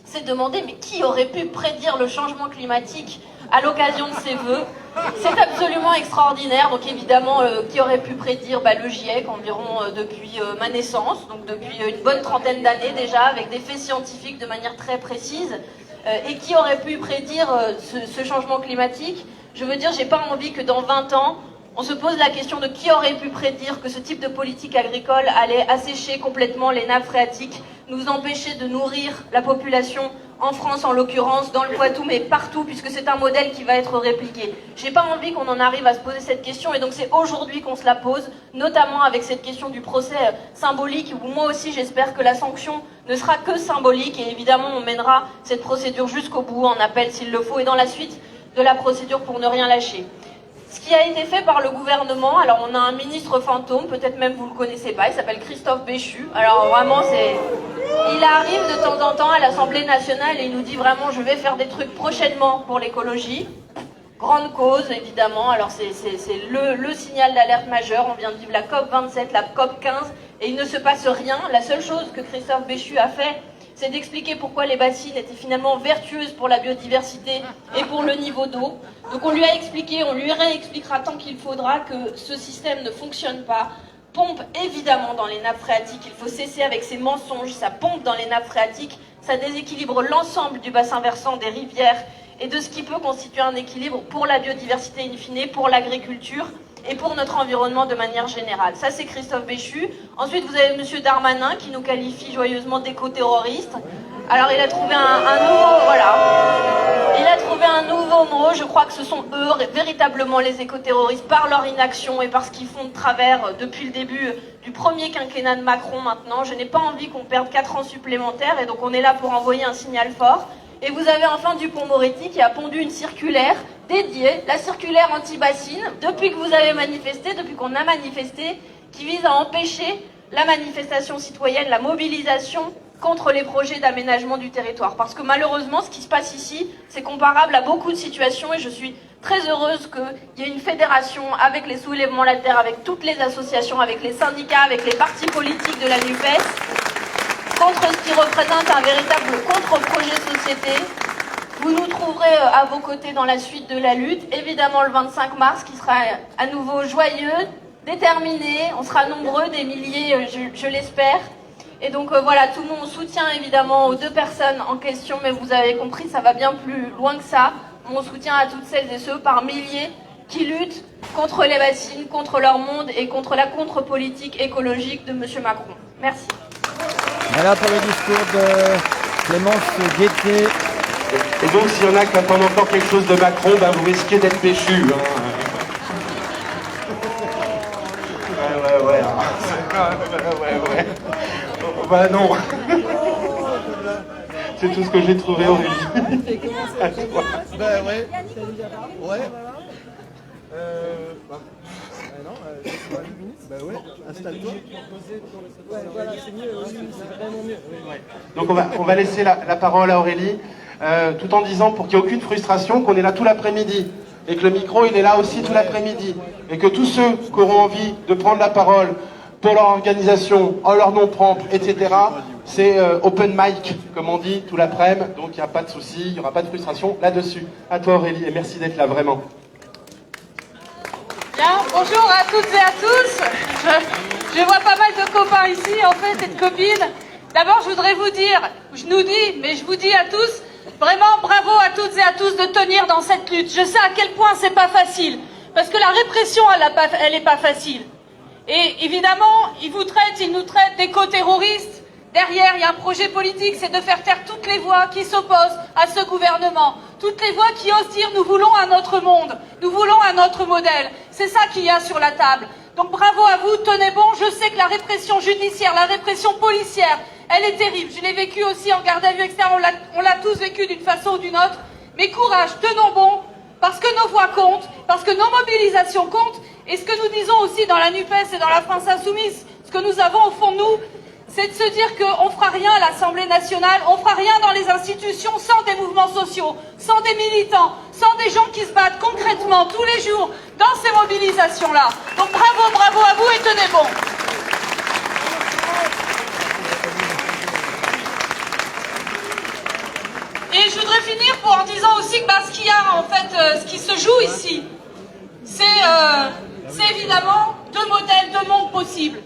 s'est demandé, mais qui aurait pu prédire le changement climatique à l'occasion de ses vœux? C'est absolument extraordinaire. Donc évidemment, qui aurait pu prédire le GIEC environ depuis ma naissance, donc depuis une bonne trentaine d'années déjà, avec des faits scientifiques de manière très précise. Et qui aurait pu prédire ce changement climatique? Je veux dire, j'ai pas envie que dans 20 ans, on se pose la question de qui aurait pu prédire que ce type de politique agricole allait assécher complètement les nappes phréatiques, nous empêcher de nourrir la population, en France en l'occurrence, dans le Poitou, mais partout, puisque c'est un modèle qui va être répliqué. J'ai pas envie qu'on en arrive à se poser cette question, et donc c'est aujourd'hui qu'on se la pose, notamment avec cette question du procès symbolique, où moi aussi j'espère que la sanction ne sera que symbolique, et évidemment on mènera cette procédure jusqu'au bout, en appel s'il le faut, et dans la suite de la procédure pour ne rien lâcher. Ce qui a été fait par le gouvernement, alors on a un ministre fantôme, peut-être même vous le connaissez pas, il s'appelle Christophe Béchu. Alors vraiment il arrive de temps en temps à l'Assemblée nationale et il nous dit vraiment je vais faire des trucs prochainement pour l'écologie. grande cause, évidemment. Alors c'est le signal d'alerte majeur. On vient de vivre la COP 27, la COP 15, et il ne se passe rien. La seule chose que Christophe Béchu a fait, c'est d'expliquer pourquoi les bassines étaient finalement vertueuses pour la biodiversité et pour le niveau d'eau. Donc on lui a expliqué, on lui réexpliquera tant qu'il faudra que ce système ne fonctionne pas. Pompe évidemment dans les nappes phréatiques, il faut cesser avec ces mensonges, ça pompe dans les nappes phréatiques, ça déséquilibre l'ensemble du bassin versant des rivières et de ce qui peut constituer un équilibre pour la biodiversité in fine, pour l'agriculture et pour notre environnement de manière générale. Ça, c'est Christophe Béchu. Ensuite, vous avez M. Darmanin qui nous qualifie joyeusement d'éco-terroristes. Alors, il a trouvé un nouveau, voilà. Il a trouvé un nouveau mot. Je crois que ce sont eux, véritablement, les éco-terroristes, par leur inaction et par ce qu'ils font de travers depuis le début du premier quinquennat de Macron maintenant. Je n'ai pas envie qu'on perde 4 ans supplémentaires et donc on est là pour envoyer un signal fort. Et vous avez enfin Dupond-Moretti qui a pondu une circulaire dédiée, la circulaire anti-bassine, depuis que vous avez manifesté, depuis qu'on a manifesté, qui vise à empêcher la manifestation citoyenne, la mobilisation contre les projets d'aménagement du territoire. Parce que malheureusement, ce qui se passe ici, c'est comparable à beaucoup de situations et je suis très heureuse qu'il y ait une fédération avec les soulèvements latères, avec toutes les associations, avec les syndicats, avec les partis politiques de la NUPES, contre ce qui représente un véritable contre-projet société. Vous nous trouverez à vos côtés dans la suite de la lutte. Évidemment le 25 mars qui sera à nouveau joyeux, déterminé. On sera nombreux, des milliers, je l'espère. Et donc voilà, tout mon soutien évidemment aux 2 personnes en question, mais vous avez compris, ça va bien plus loin que ça. Mon soutien à toutes celles et ceux par milliers qui luttent contre les bassines, contre leur monde et contre la contre-politique écologique de M. Macron. Merci. Voilà pour le discours de Clémence Guettet. Et donc, s'il y en a qui attendent encore quelque chose de Macron, ben, vous risquez d'être péchu. Hein. Ouais. Bah non. C'est tout ce que j'ai trouvé, Aurélie. Bah ouais. Bah ouais, installe-toi. Ouais, voilà, c'est mieux, c'est vraiment mieux. Ouais. Donc on va laisser la parole à Aurélie, tout en disant pour qu'il n'y ait aucune frustration qu'on est là tout l'après-midi et que le micro il est là aussi tout l'après-midi et que tous ceux qui auront envie de prendre la parole pour leur organisation, en leur nom propre, etc. C'est open mic, comme on dit, tout l'après-midi, donc il n'y a pas de souci, il n'y aura pas de frustration là-dessus. À toi Aurélie et merci d'être là vraiment. Bien, bonjour à toutes et à tous. Je vois pas mal de copains ici, en fait, et de copines. D'abord, je voudrais vous dire, je vous dis à tous, vraiment bravo à toutes et à tous de tenir dans cette lutte. Je sais à quel point c'est pas facile, parce que la répression, elle est pas facile. Et évidemment, ils nous traitent d'éco-terroristes. Derrière, il y a un projet politique, c'est de faire taire toutes les voix qui s'opposent à ce gouvernement. Toutes les voix qui osent dire nous voulons un autre monde, nous voulons un autre modèle. C'est ça qu'il y a sur la table. Donc bravo à vous, tenez bon. Je sais que la répression judiciaire, la répression policière, elle est terrible. Je l'ai vécue aussi en garde à vue externe, on l'a tous vécu d'une façon ou d'une autre. Mais courage, tenons bon, parce que nos voix comptent, parce que nos mobilisations comptent. Et ce que nous disons aussi dans la NUPES et dans la France Insoumise, ce que nous avons au fond de nous, c'est de se dire qu'on ne fera rien à l'Assemblée nationale, on ne fera rien dans les institutions sans des mouvements sociaux, sans des militants, sans des gens qui se battent concrètement tous les jours dans ces mobilisations-là. Donc bravo à vous et tenez bon. Et je voudrais finir en disant aussi que ce qu'il y a en fait, ce qui se joue ici, c'est évidemment 2 modèles, 2 mondes possibles.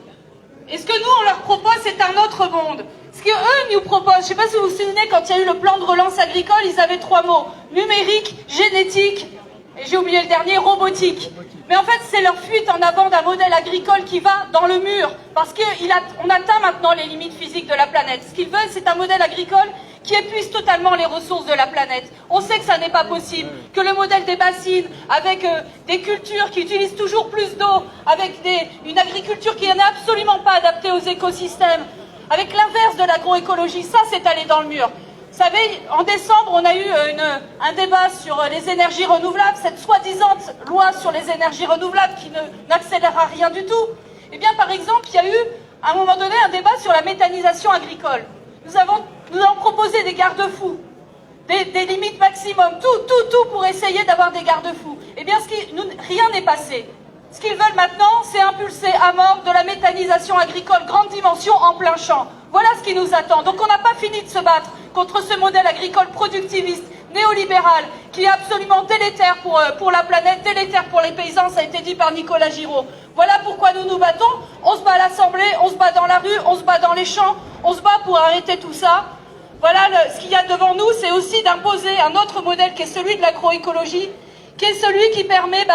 Et ce que nous, on leur propose, c'est un autre monde. Ce qu'eux nous proposent, je ne sais pas si vous vous souvenez, quand il y a eu le plan de relance agricole, ils avaient 3 mots. Numérique, génétique, et j'ai oublié le dernier, robotique. Mais en fait, c'est leur fuite en avant d'un modèle agricole qui va dans le mur. Parce qu'on atteint maintenant les limites physiques de la planète. Ce qu'ils veulent, c'est un modèle agricole qui épuise totalement les ressources de la planète. On sait que ça n'est pas possible, que le modèle des bassines, avec des cultures qui utilisent toujours plus d'eau, avec une agriculture qui n'est absolument pas adaptée aux écosystèmes, avec l'inverse de l'agroécologie, ça c'est allé dans le mur. Vous savez, en décembre, on a eu un débat sur les énergies renouvelables, cette soi-disant loi sur les énergies renouvelables qui n'accélérera rien du tout. Eh bien, par exemple, il y a eu, à un moment donné, un débat sur la méthanisation agricole. Nous avons proposé des garde-fous. des limites maximum, tout pour essayer d'avoir des garde-fous. Eh bien, rien n'est passé. Ce qu'ils veulent maintenant, c'est impulser à mort de la méthanisation agricole grande dimension en plein champ. Voilà ce qui nous attend. Donc on n'a pas fini de se battre contre ce modèle agricole productiviste, néolibéral, qui est absolument délétère pour la planète, délétère pour les paysans, ça a été dit par Nicolas Giraud. Voilà pourquoi nous nous battons. On se bat à l'Assemblée, on se bat dans la rue, on se bat dans les champs, on se bat pour arrêter tout ça. Voilà, ce qu'il y a devant nous, c'est aussi d'imposer un autre modèle qui est celui de l'agroécologie, qui est celui qui permet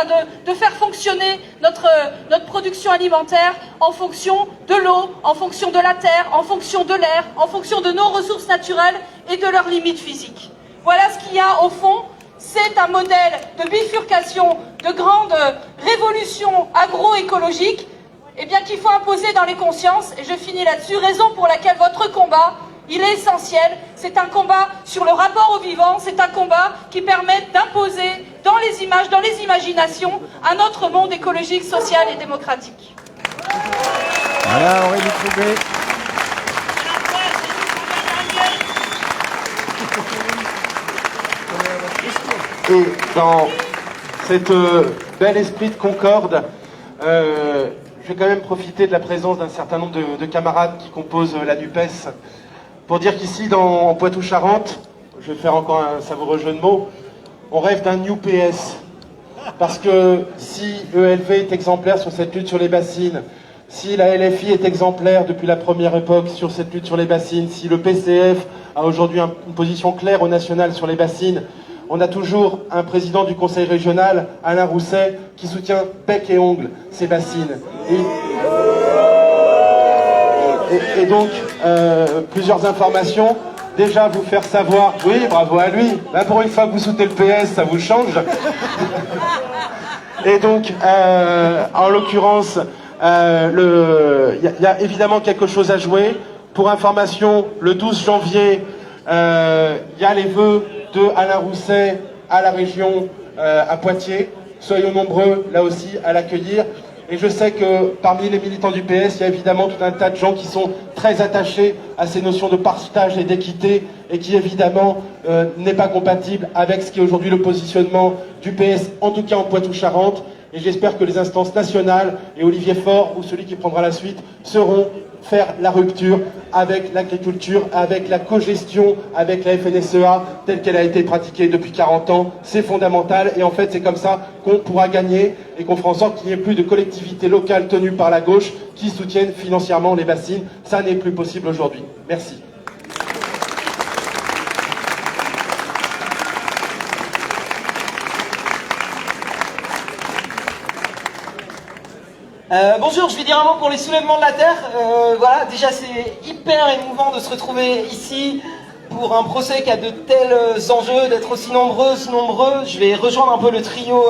de faire fonctionner notre production alimentaire en fonction de l'eau, en fonction de la terre, en fonction de l'air, en fonction de nos ressources naturelles et de leurs limites physiques. Voilà ce qu'il y a au fond. C'est un modèle de bifurcation, de grande révolution agroécologique, eh bien qu'il faut imposer dans les consciences. Et je finis là-dessus, raison pour laquelle votre combat, il est essentiel. C'est un combat sur le rapport au vivant, c'est un combat qui permet d'imposer dans les images, dans les imaginations, un autre monde écologique, social et démocratique. Voilà, Aurélie Trouvé. Et dans cet bel esprit de concorde, je vais quand même profiter de la présence d'un certain nombre de camarades qui composent la NUPES pour dire qu'ici, en Poitou-Charentes, je vais faire encore un savoureux jeu de mots, on rêve d'un New PS. Parce que si ELV est exemplaire sur cette lutte sur les bassines, si la LFI est exemplaire depuis la première époque sur cette lutte sur les bassines, si le PCF a aujourd'hui une position claire au national sur les bassines, on a toujours un président du conseil régional, Alain Rousset, qui soutient bec et ongle ces bassines. Et donc, plusieurs informations. Déjà, vous faire savoir, oui, bravo à lui. Là, pour une fois que vous soutenez le PS, ça vous change. Et donc, en l'occurrence, il y a évidemment quelque chose à jouer. Pour information, le 12 janvier, il y a les vœux de Alain Rousset à la région, à Poitiers. Soyons nombreux, là aussi, à l'accueillir. Et je sais que parmi les militants du PS, il y a évidemment tout un tas de gens qui sont très attachés à ces notions de partage et d'équité et qui évidemment n'est pas compatible avec ce qui est aujourd'hui le positionnement du PS, en tout cas en Poitou-Charentes. Et j'espère que les instances nationales et Olivier Faure, ou celui qui prendra la suite, sauront faire la rupture avec l'agriculture, avec la cogestion, avec la FNSEA, telle qu'elle a été pratiquée depuis 40 ans. C'est fondamental et en fait c'est comme ça qu'on pourra gagner et qu'on fera en sorte qu'il n'y ait plus de collectivités locales tenues par la gauche qui soutiennent financièrement les bassines. Ça n'est plus possible aujourd'hui. Merci. Bonjour, je vais dire un mot pour les soulèvements de la Terre. Voilà, déjà c'est hyper émouvant de se retrouver ici pour un procès qui a de tels enjeux, d'être aussi nombreux. Je vais rejoindre un peu le trio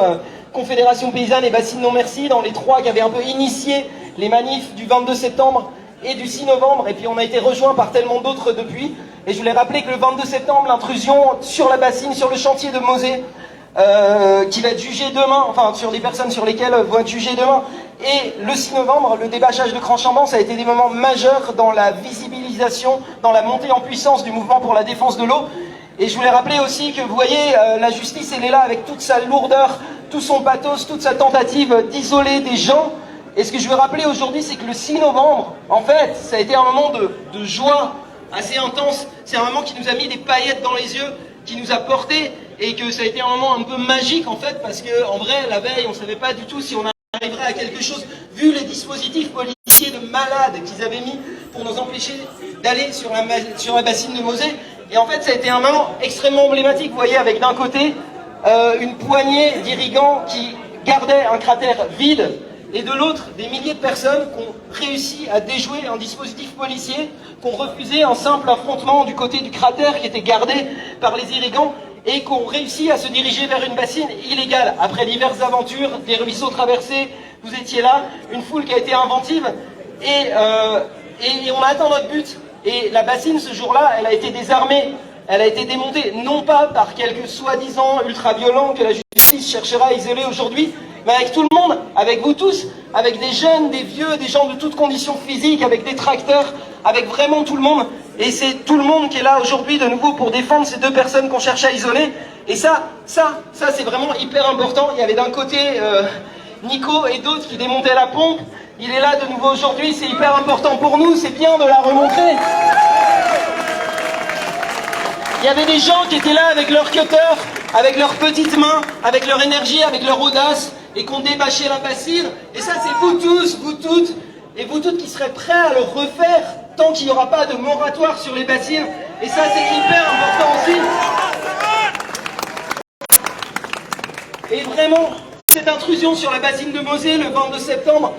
Confédération Paysanne et Bassines Non Merci, dans les trois qui avaient un peu initié les manifs du 22 septembre et du 6 novembre. Et puis on a été rejoints par tellement d'autres depuis. Et je voulais rappeler que le 22 septembre, l'intrusion sur la bassine, sur le chantier de Mosée, qui va être jugé demain, enfin sur des personnes sur lesquelles vont être jugées demain, et le 6 novembre, le débâchage de Cran-Chambon, ça a été des moments majeurs dans la visibilisation, dans la montée en puissance du mouvement pour la défense de l'eau. Et je voulais rappeler aussi que vous voyez, la justice elle est là avec toute sa lourdeur, tout son pathos, toute sa tentative d'isoler des gens. Et ce que je veux rappeler aujourd'hui, c'est que le 6 novembre, en fait, ça a été un moment de joie assez intense. C'est un moment qui nous a mis des paillettes dans les yeux, qui nous a portés, et que ça a été un moment un peu magique en fait, parce que en vrai, la veille, on ne savait pas du tout si on arriverait à quelque chose, vu les dispositifs policiers de malades qu'ils avaient mis pour nous empêcher d'aller sur la bassine de Mosée. Et en fait, ça a été un moment extrêmement emblématique, vous voyez, avec d'un côté une poignée d'irrigants qui gardaient un cratère vide, et de l'autre, des milliers de personnes qui ont réussi à déjouer un dispositif policier, qui ont refusé un simple affrontement du côté du cratère qui était gardé par les irrigants, et qui ont réussi à se diriger vers une bassine illégale. Après diverses aventures, des ruisseaux traversés, vous étiez là, une foule qui a été inventive, et on a atteint notre but. Et la bassine, ce jour-là, elle a été désarmée, elle a été démontée, non pas par quelques soi-disant ultra-violents que la justice cherchera à isoler aujourd'hui, mais avec tout le monde, avec vous tous, avec des jeunes, des vieux, des gens de toutes conditions physiques, avec des tracteurs, avec vraiment tout le monde. Et c'est tout le monde qui est là aujourd'hui de nouveau pour défendre ces 2 personnes qu'on cherche à isoler. Et ça c'est vraiment hyper important. Il y avait d'un côté Nico et d'autres qui démontaient la pompe. Il est là de nouveau aujourd'hui, c'est hyper important pour nous, c'est bien de la remontrer. Il y avait des gens qui étaient là avec leur cutter, avec leurs petites mains, avec leur énergie, avec leur audace, et qui ont débâché la bassine. Et ça, c'est vous tous, vous toutes, et vous toutes qui serez prêts à le refaire tant qu'il n'y aura pas de moratoire sur les bassines. Et ça, c'est hyper important aussi. Et vraiment, cette intrusion sur la bassine de Mosée le 22 septembre,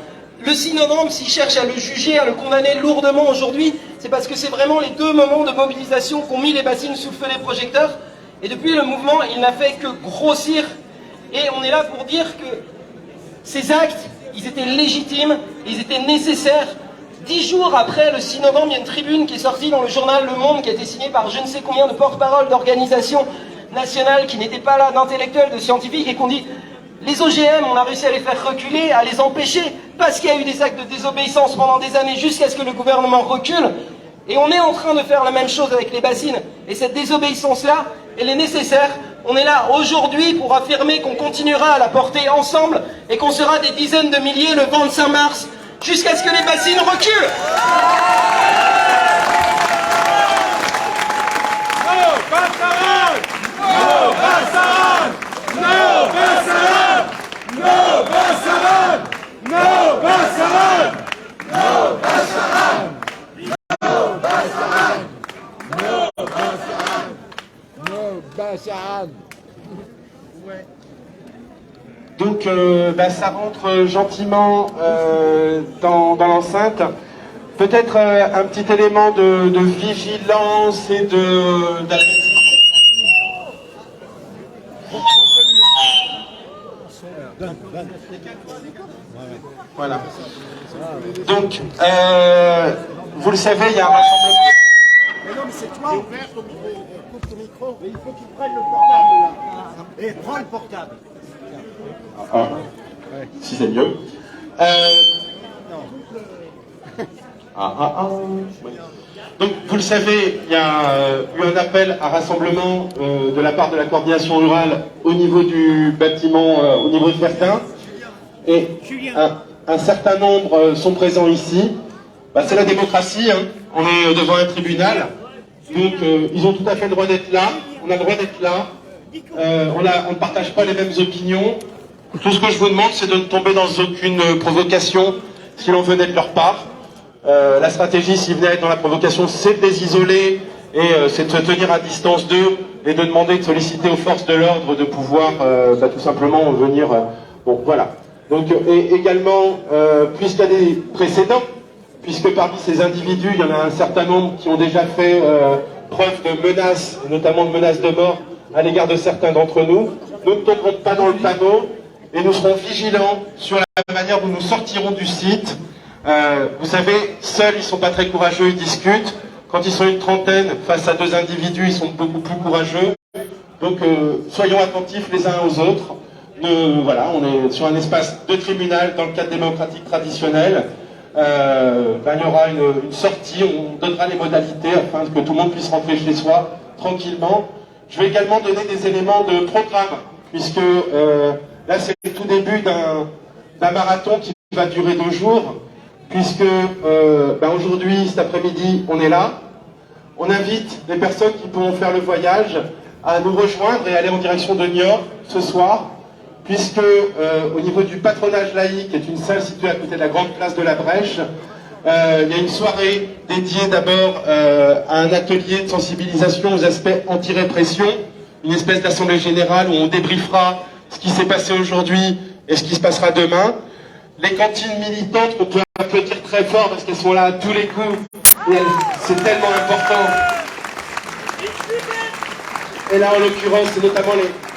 le 6 novembre, s'ils cherchent à le juger, à le condamner lourdement aujourd'hui, c'est parce que c'est vraiment les 2 moments de mobilisation qu'ont mis les bassines sous le feu des projecteurs. Et depuis, le mouvement, il n'a fait que grossir. Et on est là pour dire que ces actes, ils étaient légitimes, ils étaient nécessaires. 10 jours après le 6 novembre, il y a une tribune qui est sortie dans le journal Le Monde, qui a été signée par je ne sais combien de porte-parole d'organisations nationales qui n'étaient pas là, d'intellectuels, de scientifiques, et qu'on dit les OGM, on a réussi à les faire reculer, à les empêcher, parce qu'il y a eu des actes de désobéissance pendant des années, jusqu'à ce que le gouvernement recule. Et on est en train de faire la même chose avec les bassines. Et cette désobéissance-là, elle est nécessaire. On est là aujourd'hui pour affirmer qu'on continuera à la porter ensemble et qu'on sera des dizaines de milliers le 25 mars, jusqu'à ce que les bassines reculent. Donc ça rentre gentiment dans l'enceinte. Peut-être un petit élément de vigilance et Voilà. Donc, vous le savez, il y a un rassemblement. Mais non, mais c'est toi. Ouvert ton micro. Coupe ton micro. Mais il faut que tu prennes le portable là. Et prends le portable. Si c'est mieux. Ouais. Donc, vous le savez, il y a eu un appel à rassemblement de la part de la coordination rurale au niveau du bâtiment, au niveau de Verdun. Et un certain nombre sont présents ici. C'est la démocratie, hein. On est devant un tribunal. Donc, ils ont tout à fait le droit d'être là. On a le droit d'être là. On ne partage pas les mêmes opinions. Tout ce que je vous demande, c'est de ne tomber dans aucune provocation si l'on venait de leur part. La stratégie, s'ils venaient être dans la provocation, c'est de les isoler et c'est de se tenir à distance d'eux et de demander de solliciter aux forces de l'ordre de pouvoir tout simplement venir. Bon, voilà. Donc, et également, puisqu'il y a des précédents, puisque parmi ces individus, il y en a un certain nombre qui ont déjà fait preuve de menaces, notamment de menaces de mort à l'égard de certains d'entre nous, nous ne tomberons pas dans le panneau et nous serons vigilants sur la manière dont nous sortirons du site. Vous savez, seuls, ils ne sont pas très courageux, ils discutent. Quand ils sont une trentaine, face à 2 individus, ils sont beaucoup plus courageux. Donc, soyons attentifs les uns aux autres. Voilà, on est sur un espace de tribunal dans le cadre démocratique traditionnel. Il y aura une sortie, on donnera les modalités afin que tout le monde puisse rentrer chez soi tranquillement. Je vais également donner des éléments de programme, puisque là c'est le tout début d'un marathon qui va durer 2 jours, puisque aujourd'hui, cet après-midi, on est là. On invite les personnes qui pourront faire le voyage à nous rejoindre et aller en direction de Niort ce soir, puisque au niveau du patronage laïque, qui est une salle située à côté de la grande place de la Brèche, il y a une soirée dédiée d'abord à un atelier de sensibilisation aux aspects anti-répression, une espèce d'assemblée générale où on débriefera ce qui s'est passé aujourd'hui et ce qui se passera demain. Les cantines militantes qu'on peut applaudir très fort parce qu'elles sont là à tous les coups, et c'est tellement important. Et là en l'occurrence c'est notamment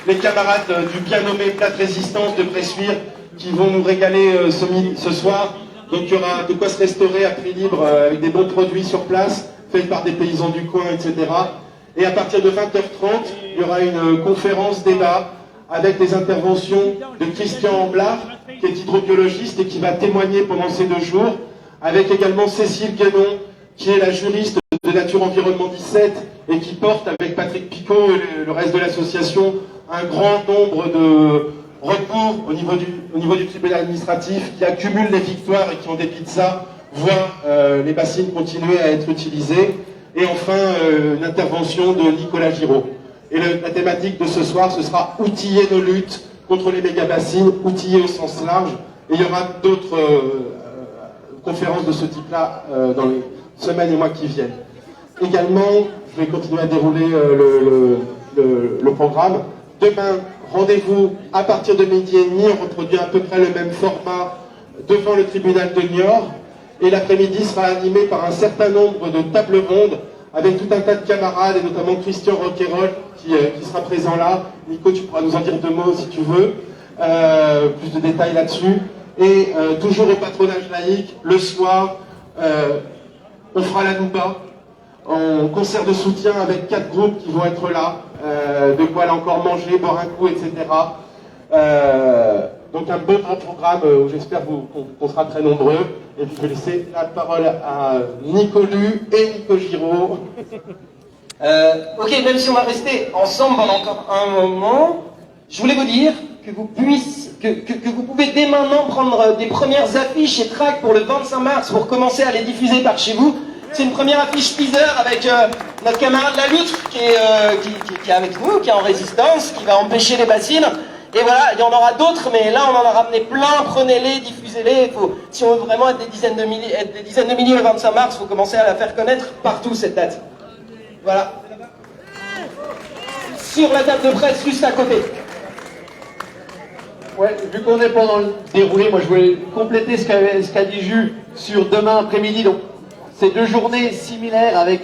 les camarades du bien nommé Plat de Résistance de Bressuire qui vont nous régaler ce soir. Donc il y aura de quoi se restaurer à prix libre avec des bons produits sur place, faits par des paysans du coin, etc. Et à partir de 20h30, il y aura une conférence débat avec des interventions de Christian Amblard, qui est hydrobiologiste et qui va témoigner pendant ces 2 jours, avec également Cécile Guénon, qui est la juriste de Nature Environnement 17 et qui porte avec Patrick Picot et le reste de l'association un grand nombre de recours au niveau du tribunal administratif, qui accumulent les victoires et qui, en dépit de ça, voient les bassines continuer à être utilisées. Et enfin, une intervention de Nicolas Giraud. Et la thématique de ce soir, ce sera outiller nos luttes contre les méga-bassines, outiller au sens large. Et il y aura d'autres conférences de ce type-là dans les semaines et mois qui viennent. Également, je vais continuer à dérouler le programme. Demain, rendez-vous à partir de 12h30, on reproduit à peu près le même format devant le tribunal de Niort. Et l'après-midi sera animé par un certain nombre de tables rondes avec tout un tas de camarades, et notamment Christian Roquerolles qui sera présent là. Nico, tu pourras nous en dire 2 mots si tu veux, plus de détails là-dessus. Et toujours au patronage laïque, le soir, on fera la Nouba, en concert de soutien avec 4 groupes qui vont être là, de quoi là encore manger, boire un coup, etc. Donc un beau programme où j'espère qu'on sera très nombreux. Et puis je vais laisser la parole à Nicolu et Nico Giraud. Ok, même si on va rester ensemble pendant encore un moment, je voulais vous dire que vous pouvez dès maintenant prendre des premières affiches et tracts pour le 25 mars pour commencer à les diffuser par chez vous. C'est une première affiche teaser avec notre camarade Laloutre qui est avec nous, qui est en résistance, qui va empêcher les bassines. Et voilà, il y en aura d'autres, mais là on en a ramené plein, prenez-les, diffusez-les. Si on veut vraiment être des dizaines de milliers le 25 mars, il faut commencer à la faire connaître partout cette date. Voilà. Sur la table de presse, juste à côté. Ouais, vu qu'on est pendant le déroulé, moi je voulais compléter ce qu'a dit Jus sur demain après-midi. Donc, c'est 2 journées similaires avec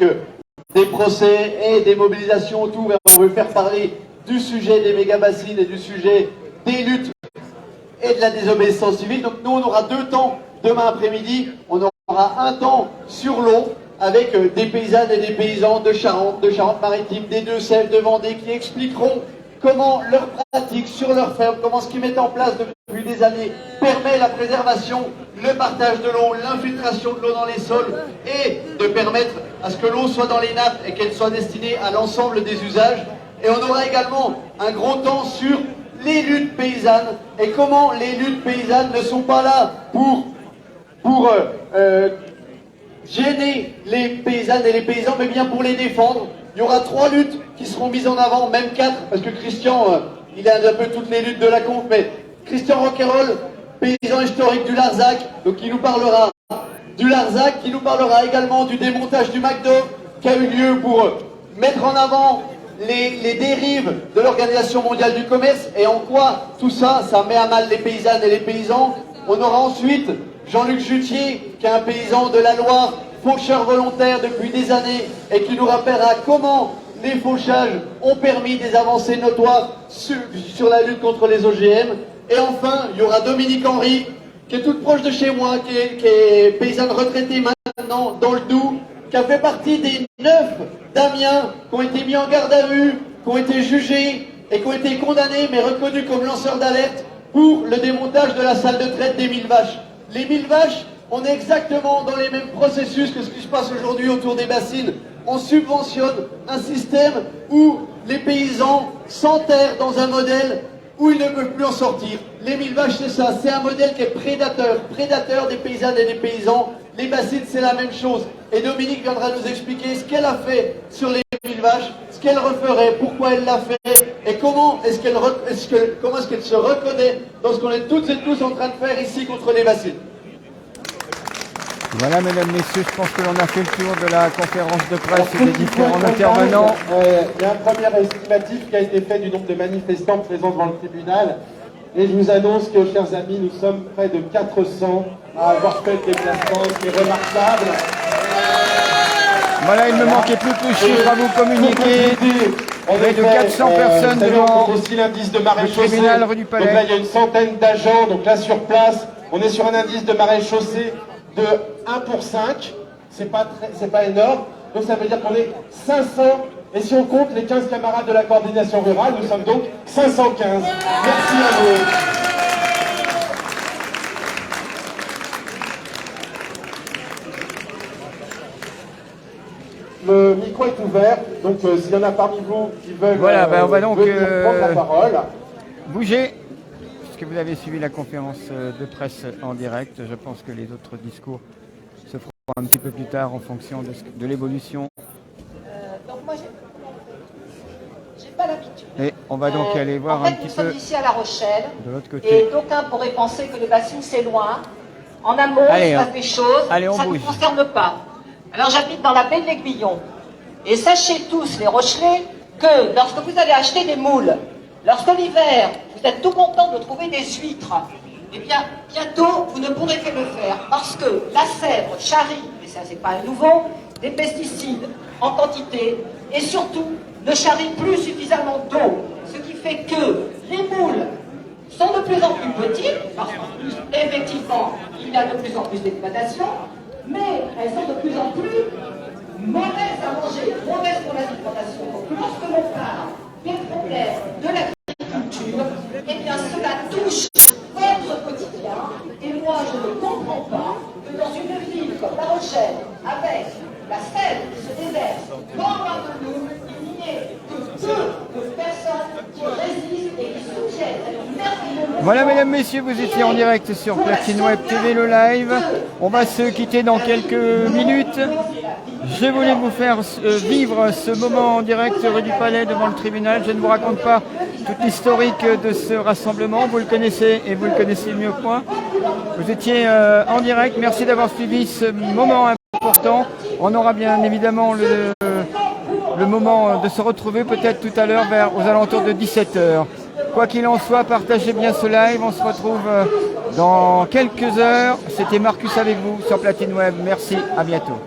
des procès et des mobilisations autour. On veut faire parler du sujet des méga-bassines et du sujet des luttes et de la désobéissance civile. Donc nous, on aura 2 temps demain après-midi. On aura un temps sur l'eau avec des paysannes et des paysans de Charente-Maritime, des Deux-Sèvres, de Vendée, qui expliqueront comment leur pratique sur leur ferme, comment ce qu'ils mettent en place depuis des années permet la préservation, le partage de l'eau, l'infiltration de l'eau dans les sols et de permettre à ce que l'eau soit dans les nappes et qu'elle soit destinée à l'ensemble des usages. Et on aura également un gros temps sur les luttes paysannes et comment les luttes paysannes ne sont pas là pour gêner les paysannes et les paysans, mais bien pour les défendre. Il y aura 3 luttes qui seront mises en avant, même 4, parce que Christian, il a un peu toutes les luttes de la conf, mais Christian Roquerolles, paysan historique du Larzac, donc qui nous parlera du Larzac, qui nous parlera également du démontage du McDo, qui a eu lieu pour mettre en avant les dérives de l'Organisation mondiale du commerce et en quoi tout ça, ça met à mal les paysannes et les paysans. On aura ensuite Jean-Luc Jutier, qui est un paysan de la Loire, faucheur volontaire depuis des années et qui nous rappellera comment les fauchages ont permis des avancées notoires sur la lutte contre les OGM. Et enfin, il y aura Dominique Henry, qui est toute proche de chez moi, qui est paysanne retraitée maintenant dans le Doubs, qui a fait partie des 9 d'Amiens qui ont été mis en garde à vue, qui ont été jugés et qui ont été condamnés, mais reconnus comme lanceurs d'alerte pour le démontage de la salle de traite des 1000 vaches. Les 1000 vaches, on est exactement dans les mêmes processus que ce qui se passe aujourd'hui autour des bassines. On subventionne un système où les paysans s'enterrent dans un modèle où ils ne peuvent plus en sortir. Les 1000 vaches, c'est ça, c'est un modèle qui est prédateur des paysannes et des paysans. Les bassines, c'est la même chose. Et Dominique viendra nous expliquer ce qu'elle a fait sur les 1000 vaches, ce qu'elle referait, pourquoi elle l'a fait, et comment est-ce qu'elle se reconnaît dans ce qu'on est toutes et tous en train de faire ici contre les bassines. Voilà, mesdames, messieurs, je pense que l'on a fait le tour de la conférence de presse et des différents intervenants. Il y a un premier estimatif qui a été fait du nombre de manifestants présents devant le tribunal. Et je vous annonce que, chers amis, nous sommes près de 400 à avoir fait le déplacement, ce qui est remarquable. Voilà, il ne me manquait plus que le chiffre à vous communiquer. Près de 400 personnes devant aussi l'indice de le maréchaussée. tribunal rue du Palais. Donc là, il y a une centaine d'agents. Donc là, sur place, on est sur un indice de maréchaussée de 1 pour 5. C'est pas énorme. Donc ça veut dire qu'on est 500. Et si on compte les 15 camarades de la coordination rurale, nous sommes donc 515. Merci à vous. le micro est ouvert, donc s'il y en a parmi vous qui veulent Voilà, on va donc venir prendre la parole. bouger, puisque vous avez suivi la conférence de presse en direct. Je pense que les autres discours se feront un petit peu plus tard en fonction de l'évolution. Donc moi, j'ai pas l'habitude. Et on va donc aller voir en fait, un petit nous peu sommes ici à La Rochelle, de l'autre côté. et d'aucuns pourraient penser que le bassin c'est loin. En amont, Allez, il se passe des choses, allez, on ça ne bouge. nous concerne pas. Alors j'habite dans la baie de l'Aiguillon. Et sachez tous, les Rochelais, que lorsque vous allez acheter des moules, lorsque l'hiver, vous êtes tout content de trouver des huîtres, eh bien, bientôt, vous ne pourrez que le faire, parce que la Sèvre charrie, et ça c'est pas nouveau, des pesticides en quantité, et surtout, ne charrie plus suffisamment d'eau, ce qui fait que les moules sont de plus en plus petites, parce qu'en plus, effectivement, il y a de plus en plus d'exploitation, mais elles sont de plus en plus mauvaises à manger, mauvaises pour l'alimentation. Donc lorsque l'on parle des problèmes de l'agriculture, eh bien cela touche votre quotidien, et moi je ne comprends pas que dans une ville comme La Rochelle, avec la Sèvre qui se déverse dans loin de nous, il n'y ait que peu de personnes qui résistent et qui soutiennent cette merveilleuse. Voilà, mesdames, messieurs, vous étiez en direct sur Platine Web TV, le live. On va se quitter dans quelques minutes. Je voulais vous faire vivre ce moment en direct rue du Palais devant le tribunal. Je ne vous raconte pas toute l'historique de ce rassemblement. Vous le connaissez et vous le connaissez mieux que moi. Vous étiez en direct. Merci d'avoir suivi ce moment important. On aura bien évidemment le moment de se retrouver peut-être tout à l'heure aux alentours de 17h. Quoi qu'il en soit, partagez bien ce live. On se retrouve dans quelques heures. C'était Marcus avec vous sur Platine Web. Merci, à bientôt.